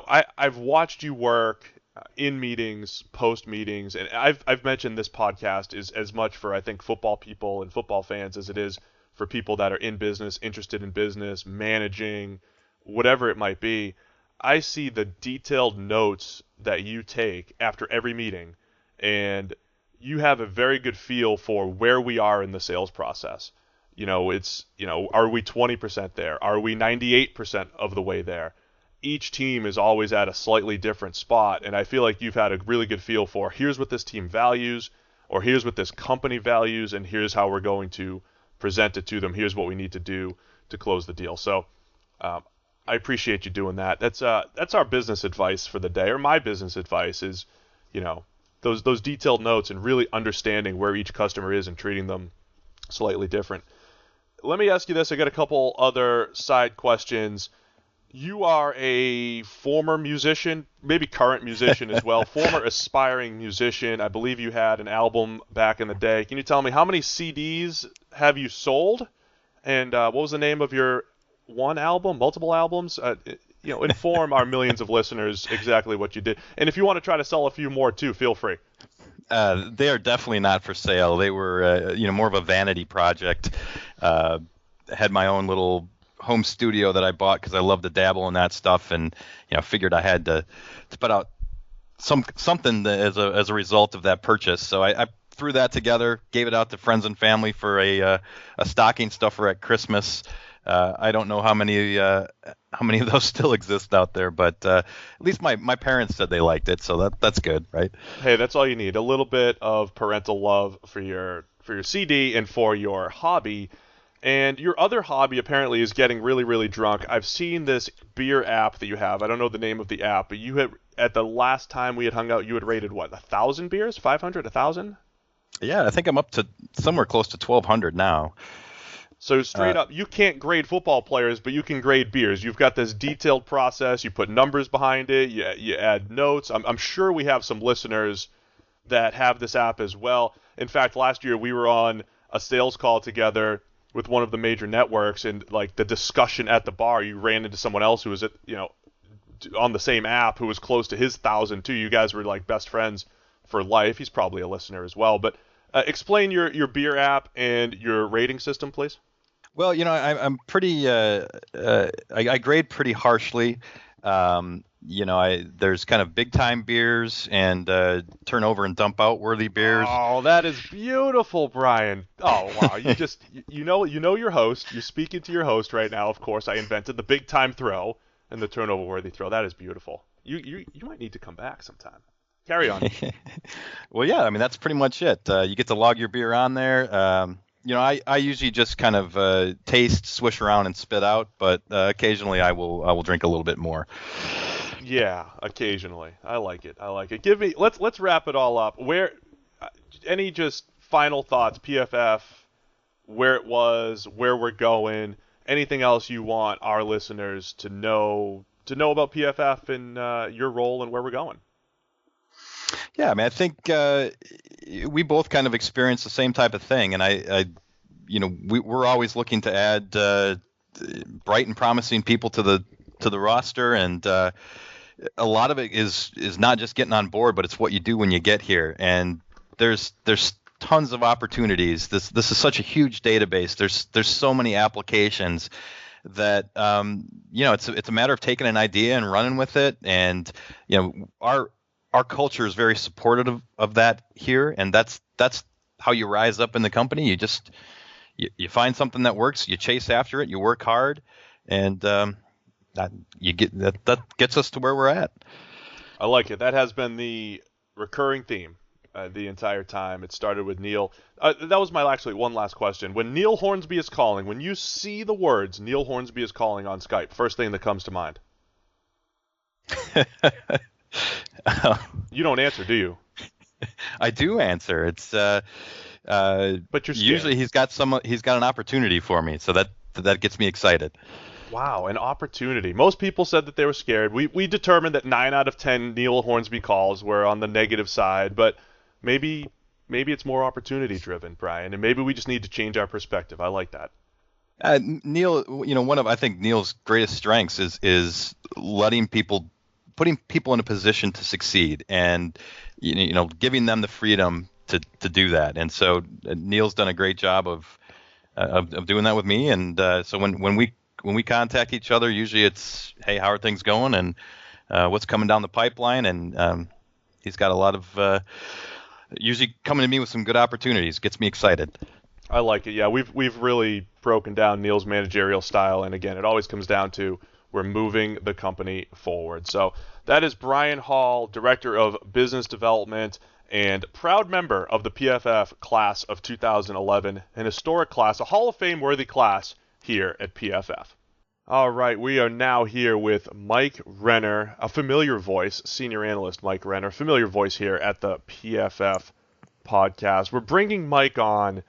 I've watched you work in meetings, post meetings, and I've mentioned this podcast is as much for, I think, football people and football fans as it is for people that are in business, interested in business, managing, whatever it might be. I see the detailed notes that you take after every meeting, and you have a very good feel for where we are in the sales process. Are we 20% there? Are we 98% of the way there? Each team is always at a slightly different spot, and I feel like you've had a really good feel for, here's what this team values, or here's what this company values, and here's how we're going to present it to them. Here's what we need to do to close the deal. So I appreciate you doing that. That's our business advice for the day, or my business advice is, those detailed notes and really understanding where each customer is and treating them slightly different. Let me ask you this. I got a couple other side questions. You are a former musician, maybe current musician as well, former aspiring musician. I believe you had an album back in the day. Can you tell me how many CDs have you sold? And what was the name of your one album, multiple albums? Inform our millions of listeners exactly what you did. And if you want to try to sell a few more too, feel free. They are definitely not for sale. They were, more of a vanity project. Had my own little home studio that I bought because I love to dabble in that stuff, and figured I had to put out something as a result of that purchase. So I threw that together, gave it out to friends and family for a stocking stuffer at Christmas. I don't know how many of those still exist out there, but at least my parents said they liked it, so that's good, right? Hey, that's all you need. A little bit of parental love for your CD and for your hobby. And your other hobby apparently is getting really, really drunk. I've seen this beer app that you have. I don't know the name of the app, but you had, at the last time we had hung out, you had rated what, 1,000 beers? 500? 1,000? Yeah, I think I'm up to somewhere close to 1,200 now. So straight up, you can't grade football players, but you can grade beers. You've got this detailed process. You put numbers behind it. You add notes. I'm sure we have some listeners that have this app as well. In fact, last year we were on a sales call together with one of the major networks, and like the discussion at the bar, you ran into someone else who was on the same app who was close to his 1,000 too. You guys were like best friends for life. He's probably a listener as well. But explain your beer app and your rating system, please. Well, I'm pretty. I grade pretty harshly. There's kind of big time beers and turnover and dump out worthy beers. Oh, that is beautiful, Brian. Oh wow, you know your host. You're speaking to your host right now. Of course, I invented the big time throw and the turnover worthy throw. That is beautiful. You might need to come back sometime. Carry on. Well, yeah, I mean that's pretty much it. You get to log your beer on there. I usually just kind of taste, swish around, and spit out, but occasionally I will drink a little bit more. Yeah, occasionally. I like it. Let's wrap it all up. Any just final thoughts, PFF, where it was, where we're going, anything else you want our listeners to know about PFF and your role and where we're going? Yeah, I mean, I think we both kind of experience the same type of thing, and we're always looking to add bright and promising people to the roster, and a lot of it is not just getting on board, but it's what you do when you get here. And there's tons of opportunities. This is such a huge database. There's so many applications that it's a matter of taking an idea and running with it. And our culture is very supportive of that here, and that's how you rise up in the company. You just you find something that works, you chase after it, you work hard, and that gets us to where we're at. I like it. That has been the recurring theme the entire time. It started with Neil. That was my one last question. When Neil Hornsby is calling, when you see the words Neil Hornsby is calling on Skype, first thing that comes to mind? You don't answer, do you? I do answer. It's but you're scared. Usually he's got an opportunity for me, so that gets me excited. Wow, an opportunity. Most people said that they were scared. We determined that 9 out of 10 Neil Hornsby calls were on the negative side, but maybe it's more opportunity driven, Brian, and maybe we just need to change our perspective. I like that. Neil, I think Neil's greatest strengths is putting people in a position to succeed, and giving them the freedom to do that. And so Neil's done a great job of doing that with me. And so when we contact each other, usually it's, hey, how are things going, and what's coming down the pipeline? And he's got a lot of usually coming to me with some good opportunities. Gets me excited. I like it. Yeah, we've really broken down Neil's managerial style, and again, it always comes down to we're moving the company forward. So that is Bryan Hall, Director of Business Development and proud member of the PFF class of 2011, an historic class, a Hall of Fame worthy class here at PFF. All right, we are now here with Mike Renner, a familiar voice, Senior Analyst Mike Renner, familiar voice here at the PFF podcast. We're bringing Mike on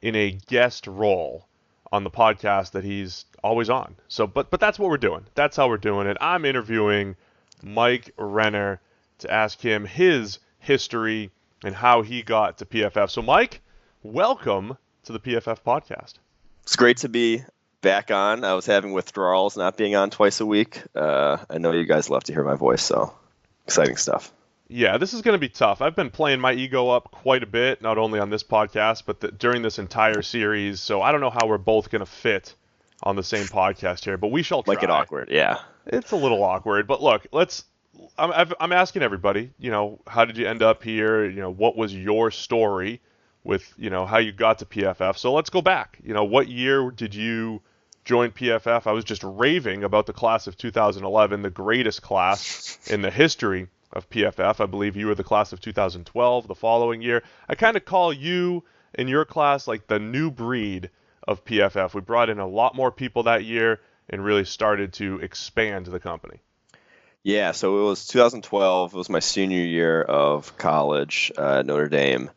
in a guest role on the podcast that he's always on. So, but that's what we're doing. That's how we're doing it. I'm interviewing Mike Renner to ask him his history and how he got to PFF. So, Mike, welcome to the PFF podcast. It's great to be back on. I was having withdrawals not being on twice a week. I know you guys love to hear my voice, so exciting stuff. Yeah, this is going to be tough. I've been playing my ego up quite a bit, not only on this podcast, but during this entire series. So I don't know how we're both going to fit on the same podcast here, but we shall try. Might get awkward, yeah. It's a little awkward, but look, I'm asking everybody, how did you end up here? What was your story with, how you got to PFF? So let's go back. What year did you join PFF? I was just raving about the class of 2011, the greatest class in the history of PFF. I believe you were the class of 2012 the following year. I kind of call you and your class like the new breed of PFF. We brought in a lot more people that year and really started to expand the company. Yeah, so it was 2012. It was my senior year of college at Notre Dame,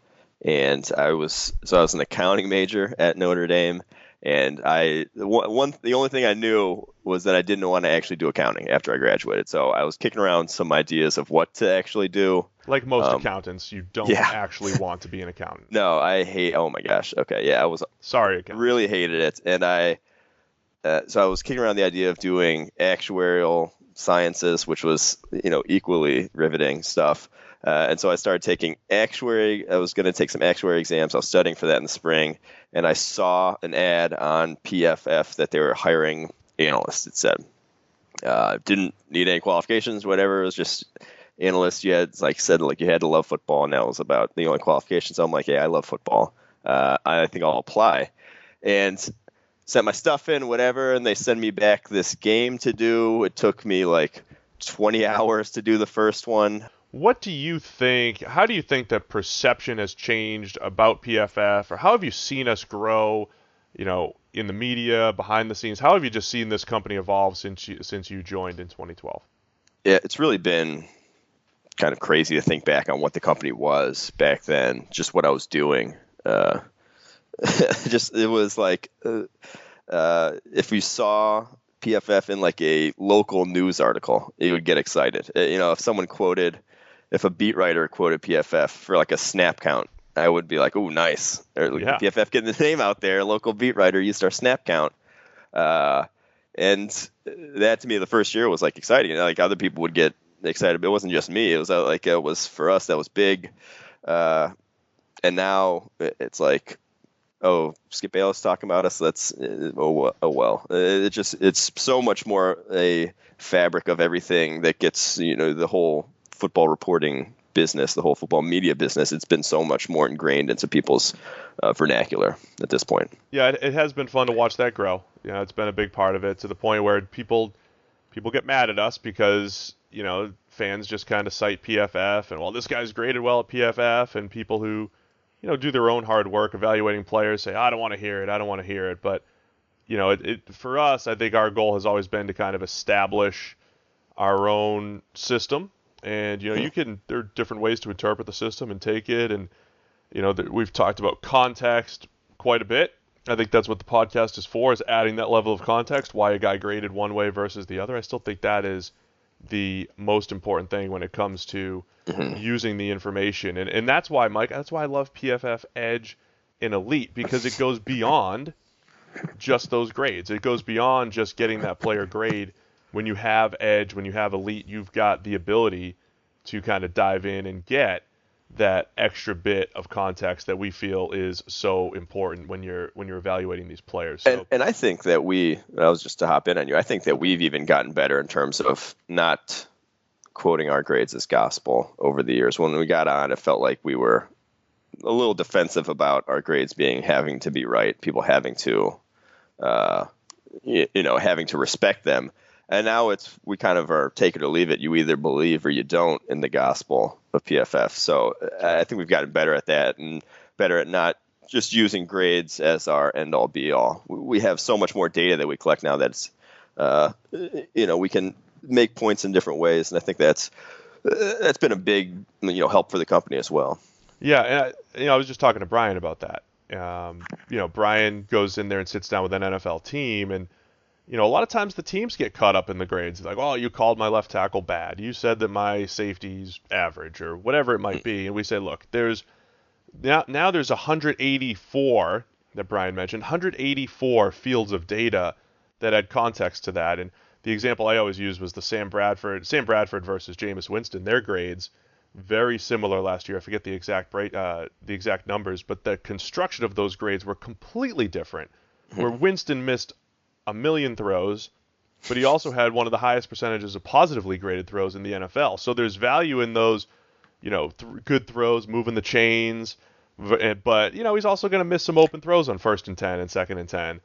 and I was an accounting major at Notre Dame. And the only thing I knew was that I didn't want to actually do accounting after I graduated. So I was kicking around some ideas of what to actually do. Like most accountants, you don't actually want to be an accountant. No, oh my gosh. Okay, yeah, I was sorry again. Really hated it, and so I was kicking around the idea of doing actuarial sciences, which was equally riveting stuff. And so I started taking actuary. I was going to take some actuary exams. I was studying for that in the spring, and I saw an ad on PFF that they were hiring analysts. It said, didn't need any qualifications, whatever. It was just analysts. You had you had to love football, and that was about the only qualifications. So I'm like, yeah, I love football. I think I'll apply, and sent my stuff in, whatever. And they send me back this game to do. It took me like 20 hours to do the first one. What do you think? How do you think that perception has changed about PFF, or how have you seen us grow, in the media, behind the scenes? How have you just seen this company evolve since you joined in 2012? Yeah, it's really been kind of crazy to think back on what the company was back then, just what I was doing. It was like if we saw PFF in like a local news article, you would get excited. If a beat writer quoted PFF for like a snap count, I would be like, "Ooh, nice!" Or PFF getting the name out there. A local beat writer used our snap count, and that to me the first year was like exciting. Like other people would get excited, but it wasn't just me. It was for us that was big, and now it's like, oh, Skip Bayless talking about us. Well. It's so much more a fabric of everything that gets the whole football reporting business, the whole football media business. It's been so much more ingrained into people's vernacular at this point. Yeah, it has been fun to watch that grow. It's been a big part of it, to the point where people get mad at us because fans just kind of cite PFF and, well, this guy's graded well at PFF, and people who do their own hard work evaluating players say, I don't want to hear it. But, for us, I think our goal has always been to kind of establish our own system. And, there are different ways to interpret the system and take it. And, we've talked about context quite a bit. I think that's what the podcast is for, is adding that level of context, why a guy graded one way versus the other. I still think that is the most important thing when it comes to using the information. And that's why, Mike, I love PFF Edge and Elite, because it goes beyond just those grades. It goes beyond just getting that player grade. When you have Edge, when you have Elite, you've got the ability to kind of dive in and get that extra bit of context that we feel is so important when you're evaluating these players. So, and I think that I was just to hop in on you, I think that we've even gotten better in terms of not quoting our grades as gospel over the years. When we got on, it felt like we were a little defensive about our grades having to be right, people having to having to respect them. And now we kind of are take it or leave it. You either believe or you don't in the gospel of PFF. So I think we've gotten better at that, and better at not just using grades as our end all be all. We have so much more data that we collect now that's, we can make points in different ways. And I think that's been a big, help for the company as well. Yeah. And I was just talking to Brian about that. Brian goes in there and sits down with an NFL team, and a lot of times the teams get caught up in the grades. Like, oh, you called my left tackle bad. You said that my safety's average, or whatever it might be. And we say, look, there's 184 that Brian mentioned, 184 fields of data that add context to that. And the example I always use was the Sam Bradford versus Jameis Winston, their grades. very similar last year. I forget the exact numbers, but the construction of those grades were completely different. Where Winston missed a million throws, but he also had one of the highest percentages of positively graded throws in the NFL. So there's value in those, good throws, moving the chains, but he's also going to miss some open throws on 1st and 10 and 2nd and 10.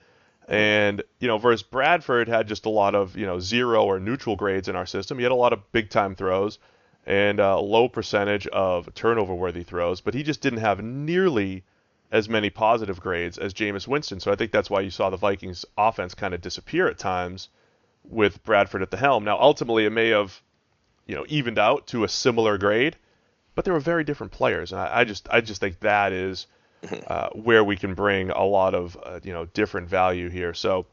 And, versus Bradford had just a lot of, 0 or neutral grades in our system. He had a lot of big-time throws and a low percentage of turnover-worthy throws, but he just didn't have nearly as many positive grades as Jameis Winston. So I think that's why you saw the Vikings offense kind of disappear at times with Bradford at the helm. Now, ultimately, it may have, evened out to a similar grade, but they were very different players. And I just think that is where we can bring a lot of different value here. So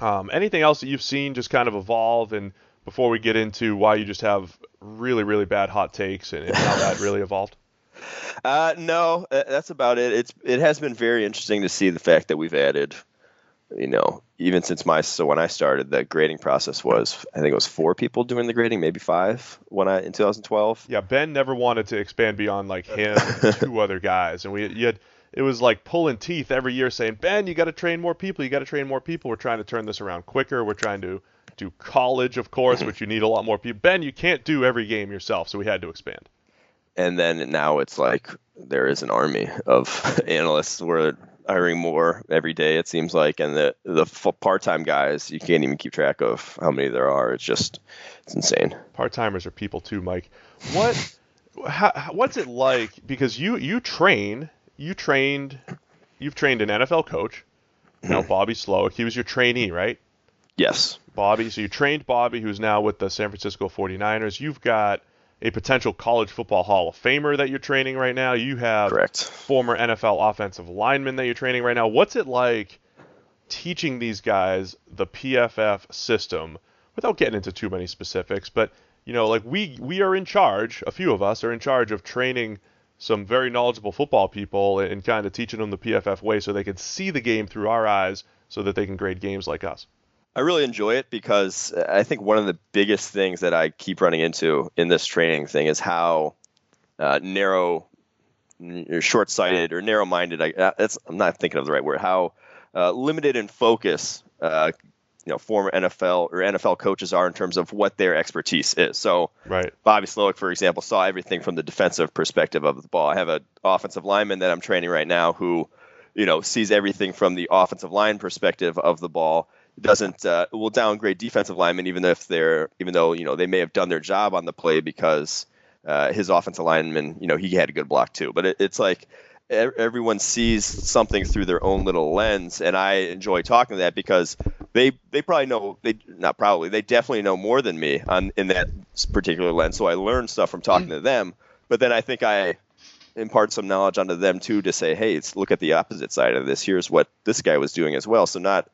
anything else that you've seen just kind of evolve, and before we get into why you just have really, really bad hot takes and how that really evolved? No, that's about it. It has been very interesting to see the fact that we've added, even since when I started, the grading process was, I think it was 4 people doing the grading, maybe 5 in 2012. Yeah, Ben never wanted to expand beyond like him and 2 other guys, and it was like pulling teeth every year saying, Ben, you got to train more people. You got to train more people. We're trying to turn this around quicker. We're trying to do college, of course, which you need a lot more people. Ben, you can't do every game yourself, so we had to expand. And then now it's like there is an army of analysts. We're hiring more every day, it seems like. And the part-time guys, you can't even keep track of how many there are. It's insane. Part-timers are people too, Mike. What's it like? Because you've trained an NFL coach. Now Bobby Slowick, he was your trainee, right? Yes. Bobby. So you trained Bobby, who's now with the San Francisco 49ers. You've got a potential college football Hall of Famer that you're training right now. You have former NFL offensive linemen that you're training right now. What's it like teaching these guys the PFF system without getting into too many specifics? But, like we are in charge, a few of us are in charge of training some very knowledgeable football people and kind of teaching them the PFF way so they can see the game through our eyes so that they can grade games like us. I really enjoy it because I think one of the biggest things that I keep running into in this training thing is how narrow, or short-sighted, or narrow-minded. I'm not thinking of the right word. How limited in focus, former NFL or NFL coaches are in terms of what their expertise is. So, right. Bobby Slowick, for example, saw everything from the defensive perspective of the ball. I have an offensive lineman that I'm training right now who, sees everything from the offensive line perspective of the ball. Will downgrade defensive linemen even though they may have done their job on the play because his offensive lineman, he had a good block too. But it's like everyone sees something through their own little lens, and I enjoy talking to that because they probably know they definitely know more than me in that particular lens. So I learn stuff from talking to them, but then I think I impart some knowledge onto them too to say, hey, look at the opposite side of this. Here's what this guy was doing as well. So not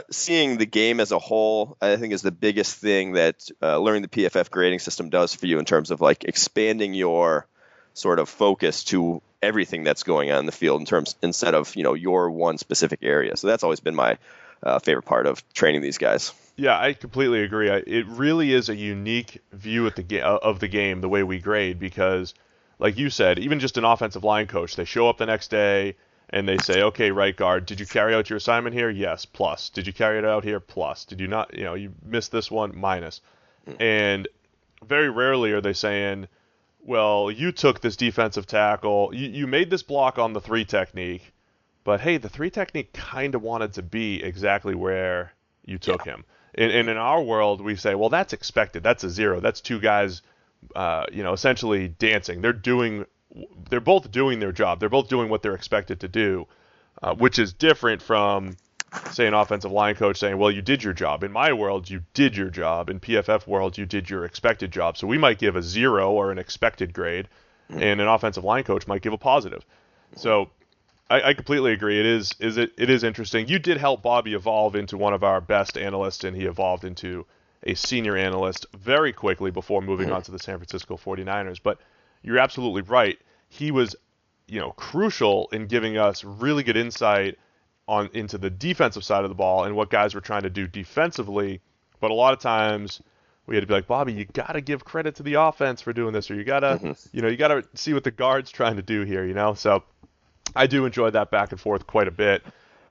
seeing the game as a whole, I think, is the biggest thing that learning the PFF grading system does for you in terms of like expanding your sort of focus to everything that's going on in the field instead of your one specific area. So that's always been my favorite part of training these guys. Yeah, I completely agree. It really is a unique view of the game, the way we grade, because, like you said, even just an offensive line coach, they show up the next day and they say, okay, right guard, did you carry out your assignment here? Yes, plus. Did you carry it out here? Plus. Did you not, you missed this one? Minus. And very rarely are they saying, well, you took this defensive tackle, you made this block on the 3 technique, but hey, the 3 technique kind of wanted to be exactly where you took him. And in our world, we say, well, that's expected. That's a 0. That's 2 guys, essentially dancing. They're both doing their job. They're both doing what they're expected to do, which is different from, say, an offensive line coach saying, well, you did your job. In my world, you did your job. In PFF world, you did your expected job. So we might give a 0 or an expected grade, and an offensive line coach might give a positive. So I completely agree. It is interesting. You did help Bobby evolve into one of our best analysts, and he evolved into a senior analyst very quickly before moving on to the San Francisco 49ers. But you're absolutely right. He was, crucial in giving us really good insight into the defensive side of the ball and what guys were trying to do defensively. But a lot of times we had to be like, Bobby, you got to give credit to the offense for doing this, or you got to, you got to see what the guard's trying to do here, So I do enjoy that back and forth quite a bit.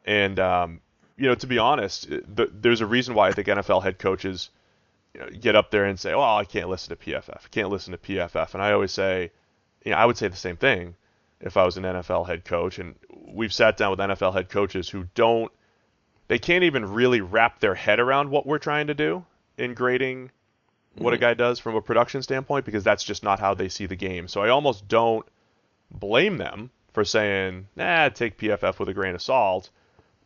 And, to be honest, there's a reason why I think NFL head coaches get up there and say, oh, I can't listen to PFF. I can't listen to PFF. And I always say, I would say the same thing if I was an NFL head coach. And we've sat down with NFL head coaches who they can't even really wrap their head around what we're trying to do in grading what a guy does from a production standpoint, because that's just not how they see the game. So I almost don't blame them for saying, take PFF with a grain of salt,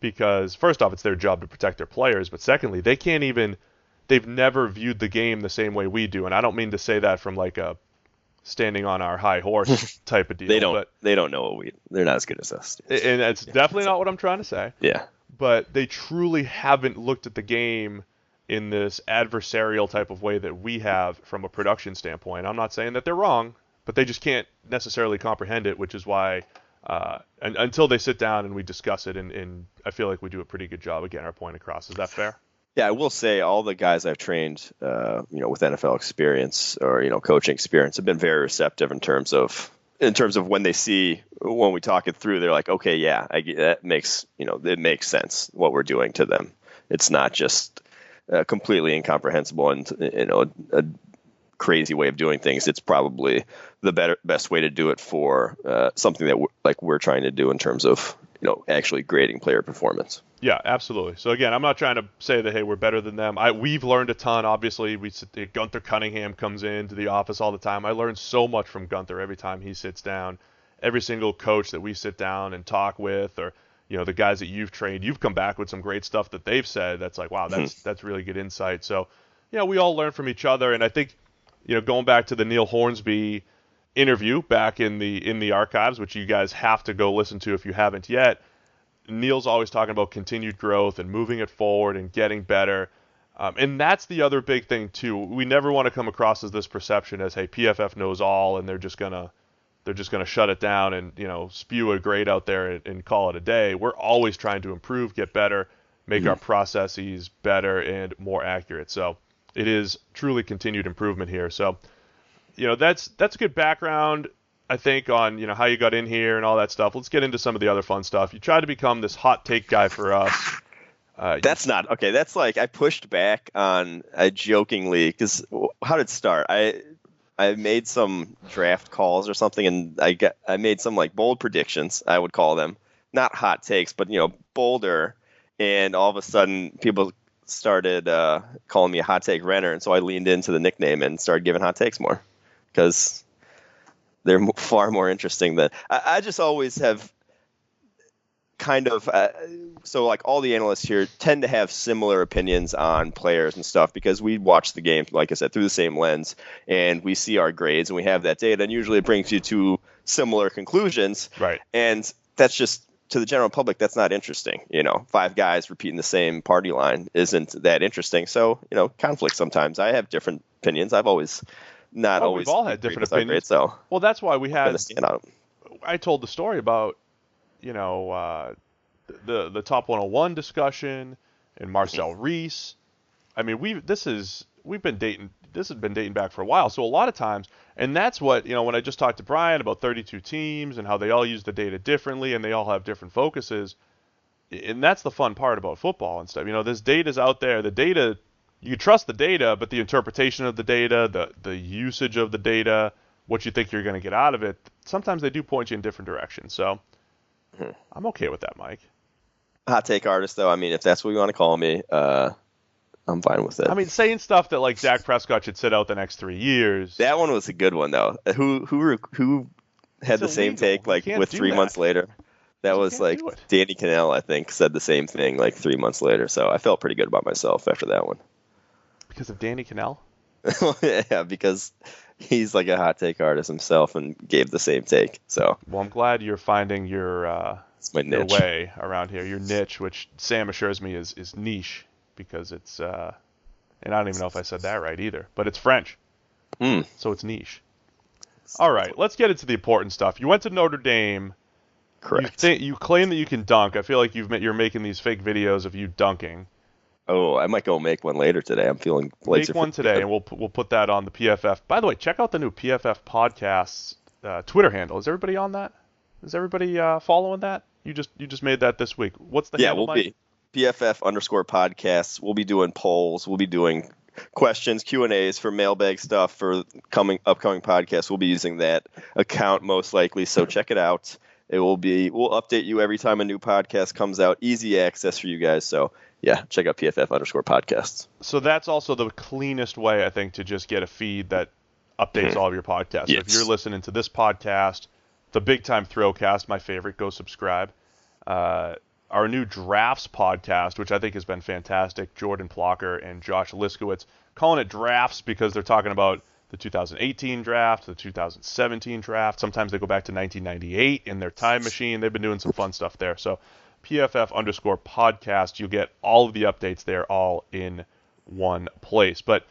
because first off, it's their job to protect their players, but secondly, they've never viewed the game the same way we do. And I don't mean to say that from like a standing on our high horse type of deal. They don't know they're not as good as us. And that's definitely not what I'm trying to say. Yeah. But they truly haven't looked at the game in this adversarial type of way that we have from a production standpoint. I'm not saying that they're wrong, but they just can't necessarily comprehend it, which is why until they sit down and we discuss it, and I feel like we do a pretty good job of getting our point across. Is that fair? Yeah, I will say all the guys I've trained, with NFL experience or, coaching experience have been very receptive in terms of when we talk it through, they're like, okay, yeah, that makes, it makes sense what we're doing to them. It's not just completely incomprehensible and, a crazy way of doing things. It's probably the best way to do it for something that we're trying to do in terms of, actually grading player performance. Yeah, absolutely. So again, I'm not trying to say that, hey, we're better than them. We've learned a ton. Obviously, Gunther Cunningham comes into the office all the time. I learn so much from Gunther every time he sits down. Every single coach that we sit down and talk with, or the guys that you've trained, you've come back with some great stuff that they've said. That's like, wow, that's really good insight. So, we all learn from each other. And I think, going back to the Neil Hornsby interview back in the archives, which you guys have to go listen to if you haven't yet, Neil's always talking about continued growth and moving it forward and getting better. And that's the other big thing too. We never want to come across as this perception as, hey, PFF knows all and they're just gonna shut it down and spew a grade out there and call it a day. We're always trying to improve, get better, make our processes better and more accurate. So it is truly continued improvement here. So that's a good background, I think, on how you got in here and all that stuff. Let's get into some of the other fun stuff. You tried to become this hot take guy for us. That's not okay. That's like I pushed back on jokingly, because how did it start? I made some draft calls or something, and I made some like bold predictions, I would call them, not hot takes, but bolder. And all of a sudden, people started calling me a hot take Renner, and so I leaned into the nickname and started giving hot takes more, because they're far more interesting than I just always have kind of so like all the analysts here tend to have similar opinions on players and stuff, because we watch the game, like I said, through the same lens, and we see our grades and we have that data, and usually it brings you to similar conclusions. Right. And that's just, to the general public, that's not interesting. 5 guys repeating the same party line isn't that interesting. So, conflict sometimes. I have different opinions. I've always not always. We've all had different opinions. Grades, so well, that's why we had. Stand out. I told the story about, the top 101 discussion and Marcel Reese. I mean, this has been dating back for a while. So a lot of times, and that's what, when I just talked to Brian about 32 teams and how they all use the data differently and they all have different focuses. And that's the fun part about football and stuff. This data's out there. The data, you trust the data, but the interpretation of the data, the usage of the data, what you think you're going to get out of it, sometimes they do point you in different directions. So I'm okay with that, Mike. Hot take artist, though. I mean, if that's what you want to call me, I'm fine with it. I mean, saying stuff that like Dak Prescott should sit out the next 3 years. That one was a good one, though. Who had the same take like with 3 months later? That was like Danny Cannell, I think, said the same thing like 3 months later. So I felt pretty good about myself after that one. Because of Danny Cannell? Yeah, because he's like a hot take artist himself and gave the same take. So well, I'm glad you're finding your way around here, your niche, which Sam assures me is niche, because it's and I don't even know if I said that right either, but it's French, so it's niche. All right, let's get into the important stuff. You went to Notre Dame. Correct. You claim that you can dunk. I feel like you're making these fake videos of you dunking. Oh, I might go make one later today. I'm feeling make one today, and we'll put that on the PFF. By the way, check out the new PFF Podcasts Twitter handle. Is everybody on that? Is everybody following that? You just made that this week. What's the handle, Mike? Be PFF_podcasts. We'll be doing polls. We'll be doing questions, Q&As for mailbag stuff for upcoming podcasts. We'll be using that account most likely. So check it out. We'll update you every time a new podcast comes out. Easy access for you guys. So yeah, check out PFF_podcasts. So that's also the cleanest way, I think, to just get a feed that updates all of your podcasts. Yes. So if you're listening to this podcast, the Big Time Throwcast, my favorite, go subscribe. Our new Drafts podcast, which I think has been fantastic, Jordan Plocker and Josh Liskowitz, calling it Drafts because they're talking about the 2018 draft, the 2017 draft. Sometimes they go back to 1998 in their time machine. They've been doing some fun stuff there. So PFF_podcast, you'll get all of the updates there all in one place. But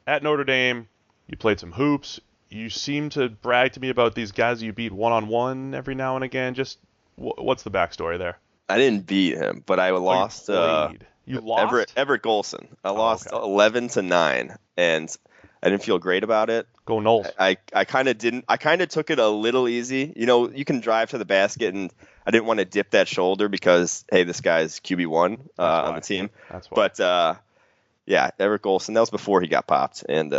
at Notre Dame, you played some hoops. You seem to brag to me about these guys you beat one-on-one every now and again. Just what's the backstory there? I didn't beat him, but I lost. You lost? Everett Golson. I lost 11-9, and I didn't feel great about it. Go Noles. I kind of didn't. I kind of took it a little easy. You know, you can drive to the basket, and I didn't want to dip that shoulder because, hey, this guy's QB1 on the team. That's why. But, yeah, Everett Golson, that was before he got popped and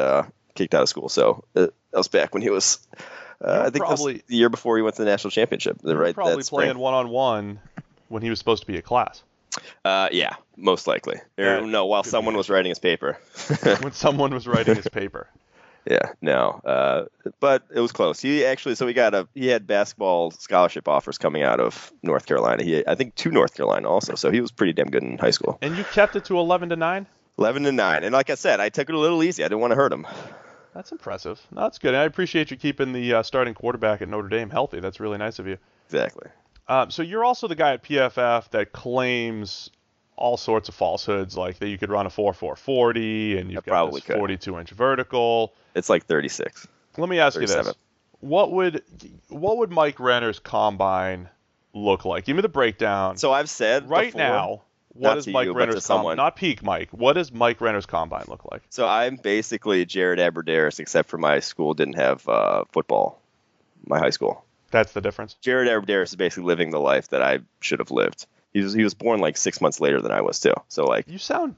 kicked out of school. So that was back when he was, I think that was the year before he went to the national championship. Probably playing one-on-one when he was supposed to be a class. Yeah, most likely. While someone was writing his paper. When someone was writing his paper. Yeah, no. But it was close. He had basketball scholarship offers coming out of North Carolina. I think to North Carolina also. So he was pretty damn good in high school. And you kept it to 11-9? 11-9. And like I said, I took it a little easy. I didn't want to hurt him. That's impressive. No, that's good. I appreciate you keeping the starting quarterback at Notre Dame healthy. That's really nice of you. Exactly. So you're also the guy at PFF that claims all sorts of falsehoods, like that you could run a 4.40 and you've got this 42-inch vertical. It's like 36. Let me ask 37. you this: what would Mike Renner's combine look like? Give me the breakdown. So I've said right before, now, what is Mike Renner's combine? Not peak Mike. What does Mike Renner's combine look like? So I'm basically Jared Aberderis, except for my school didn't have football. My high school. That's the difference. Jared Aberderis is basically living the life that I should have lived. He was born like 6 months later than I was too. So like you sound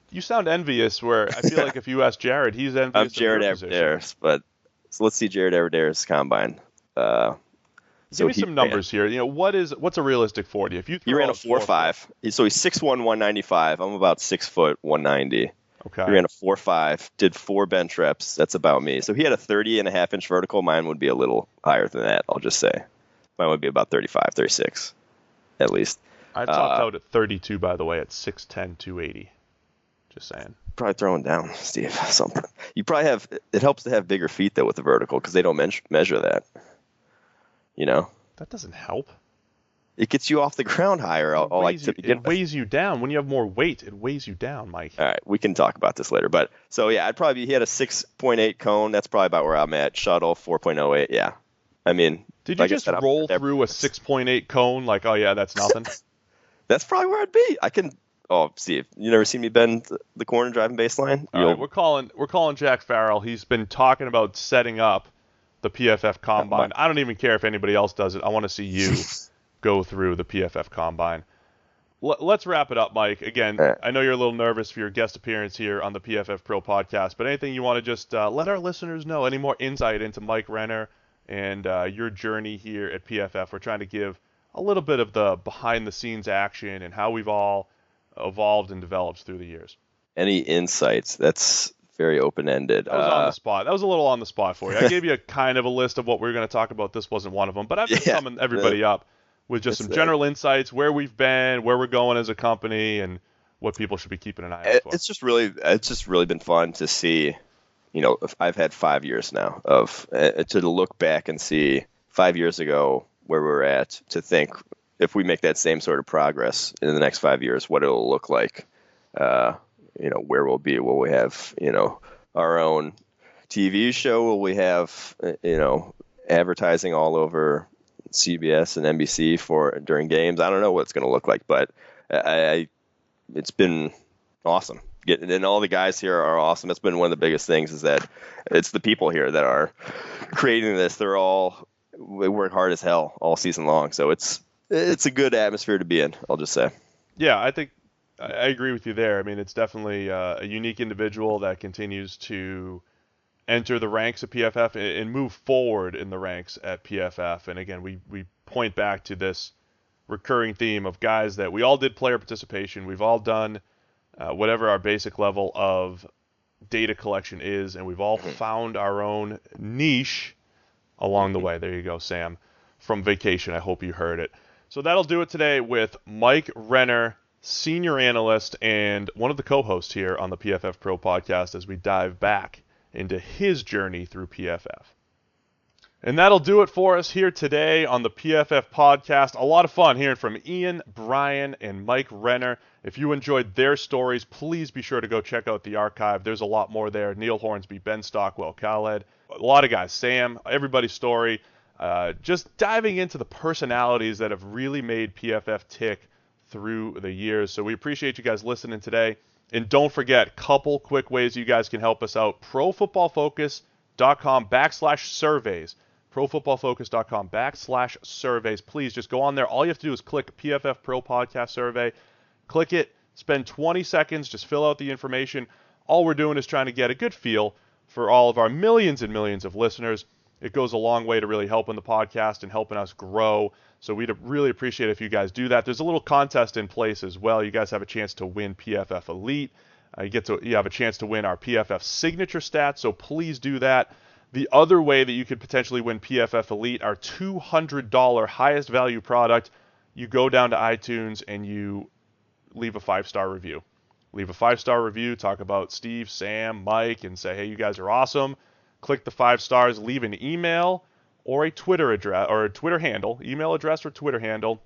envious. Where I feel like if you ask Jared, he's envious. I'm Jared Aberderis, but so let's see Jared Aberderis' combine. Give me some numbers here. You know, what's a realistic 40? If he ran a 4.5, so he's 6'1", 195. I'm about 6 foot, 190. Okay. He ran a 4.5, did 4 bench reps. That's about me. So he had a 30.5-inch vertical. Mine would be a little higher than that. I'll just say mine would be about 35, 36, at least. I topped out at 32, by the way, at 6'10", 280. Just saying. Probably throwing down, Steve. Something. You probably have. It helps to have bigger feet though with the vertical because they don't measure that. You know. That doesn't help. It gets you off the ground higher. It weighs you down. When you have more weight, it weighs you down, Mike. All right, we can talk about this later. But so yeah, he had a 6.8 cone. That's probably about where I'm at. Shuttle 4.08. Yeah. I mean. Did you just roll through a 6.8 cone like, oh yeah, that's nothing? That's probably where I'd be. I can. Oh, Steve, you never seen me bend the corner driving baseline? All right, we're calling Jack Farrell. He's been talking about setting up the PFF Combine. I don't even care if anybody else does it. I want to see you go through the PFF Combine. Let's wrap it up, Mike. Again, I know you're a little nervous for your guest appearance here on the PFF Pro Podcast, but anything you want to just let our listeners know, any more insight into Mike Renner and your journey here at PFF? We're trying to give a little bit of the behind-the-scenes action and how we've all evolved and developed through the years. Any insights? That's very open-ended. That was on the spot. That was a little on the spot for you. I gave you a kind of a list of what we were going to talk about. This wasn't one of them, but I've been summing everybody up with just some general insights, where we've been, where we're going as a company, and what people should be keeping an eye out for. It's just really been fun to see. You know, I've had 5 years now of to look back and see 5 years ago where we're at, to think if we make that same sort of progress in the next 5 years, what it'll look like. You know, where we'll be. Will we have, you know, our own TV show? Will we have, you know, advertising all over CBS and NBC during games? I don't know what it's going to look like, but it's been awesome. And all the guys here are awesome. That's been one of the biggest things, is that it's the people here that are creating this. They work hard as hell all season long. So it's a good atmosphere to be in, I'll just say. Yeah, I think I agree with you there. I mean, it's definitely a unique individual that continues to enter the ranks of PFF and move forward in the ranks at PFF. And again, we point back to this recurring theme of guys that we all did player participation. We've all done whatever our basic level of data collection is, and we've all found our own niche along the way. There you go, Sam, from vacation. I hope you heard it. So that'll do it today with Mike Renner, Senior Analyst, and one of the co-hosts here on the PFF Pro Podcast as we dive back into his journey through PFF. And that'll do it for us here today on the PFF Podcast. A lot of fun hearing from Ian, Brian, and Mike Renner. If you enjoyed their stories, please be sure to go check out the archive. There's a lot more there. Neil Hornsby, Ben Stockwell, Khaled, a lot of guys, Sam, everybody's story. Just diving into the personalities that have really made PFF tick through the years. So we appreciate you guys listening today. And don't forget, couple quick ways you guys can help us out. ProFootballFocus.com/surveys. ProFootballFocus.com/surveys. Please just go on there. All you have to do is click PFF Pro Podcast Survey. Click it. Spend 20 seconds. Just fill out the information. All we're doing is trying to get a good feel for all of our millions and millions of listeners. It goes a long way to really helping the podcast and helping us grow. So we'd really appreciate it if you guys do that. There's a little contest in place as well. You guys have a chance to win PFF Elite. You have a chance to win our PFF signature stats. So please do that. The other way that you could potentially win PFF Elite, our $200 highest value product, you go down to iTunes and you leave a 5-star review. Leave a 5-star review, talk about Steve, Sam, Mike, and say, hey, you guys are awesome. Click the 5 stars, leave an email or a Twitter address or a Twitter handle, email address or Twitter handle,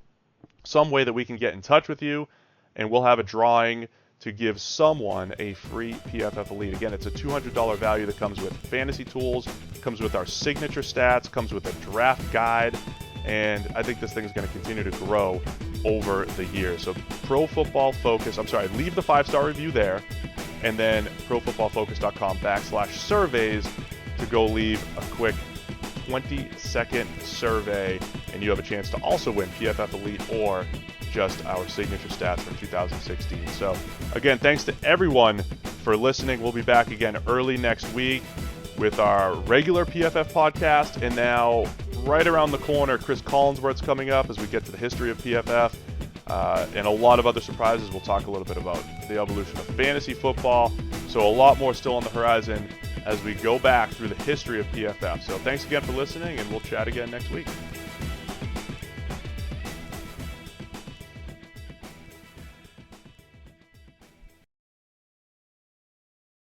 some way that we can get in touch with you, and we'll have a drawing to give someone a free PFF Elite. Again, it's a $200 value that comes with fantasy tools, comes with our signature stats, comes with a draft guide, and I think this thing is going to continue to grow over the years. So Pro Football Focus, leave the 5-star review there, and then ProFootballFocus.com/surveys to go leave a quick 20-second survey, and you have a chance to also win PFF Elite or just our signature stats from 2016. So again, thanks to everyone for listening. We'll be back again early next week with our regular PFF podcast, and now right around the corner, Chris Collinsworth's coming up as we get to the history of PFF and a lot of other surprises. We'll talk a little bit about the evolution of fantasy football. So a lot more still on the horizon as we go back through the history of PFF. So thanks again for listening, and we'll chat again next week.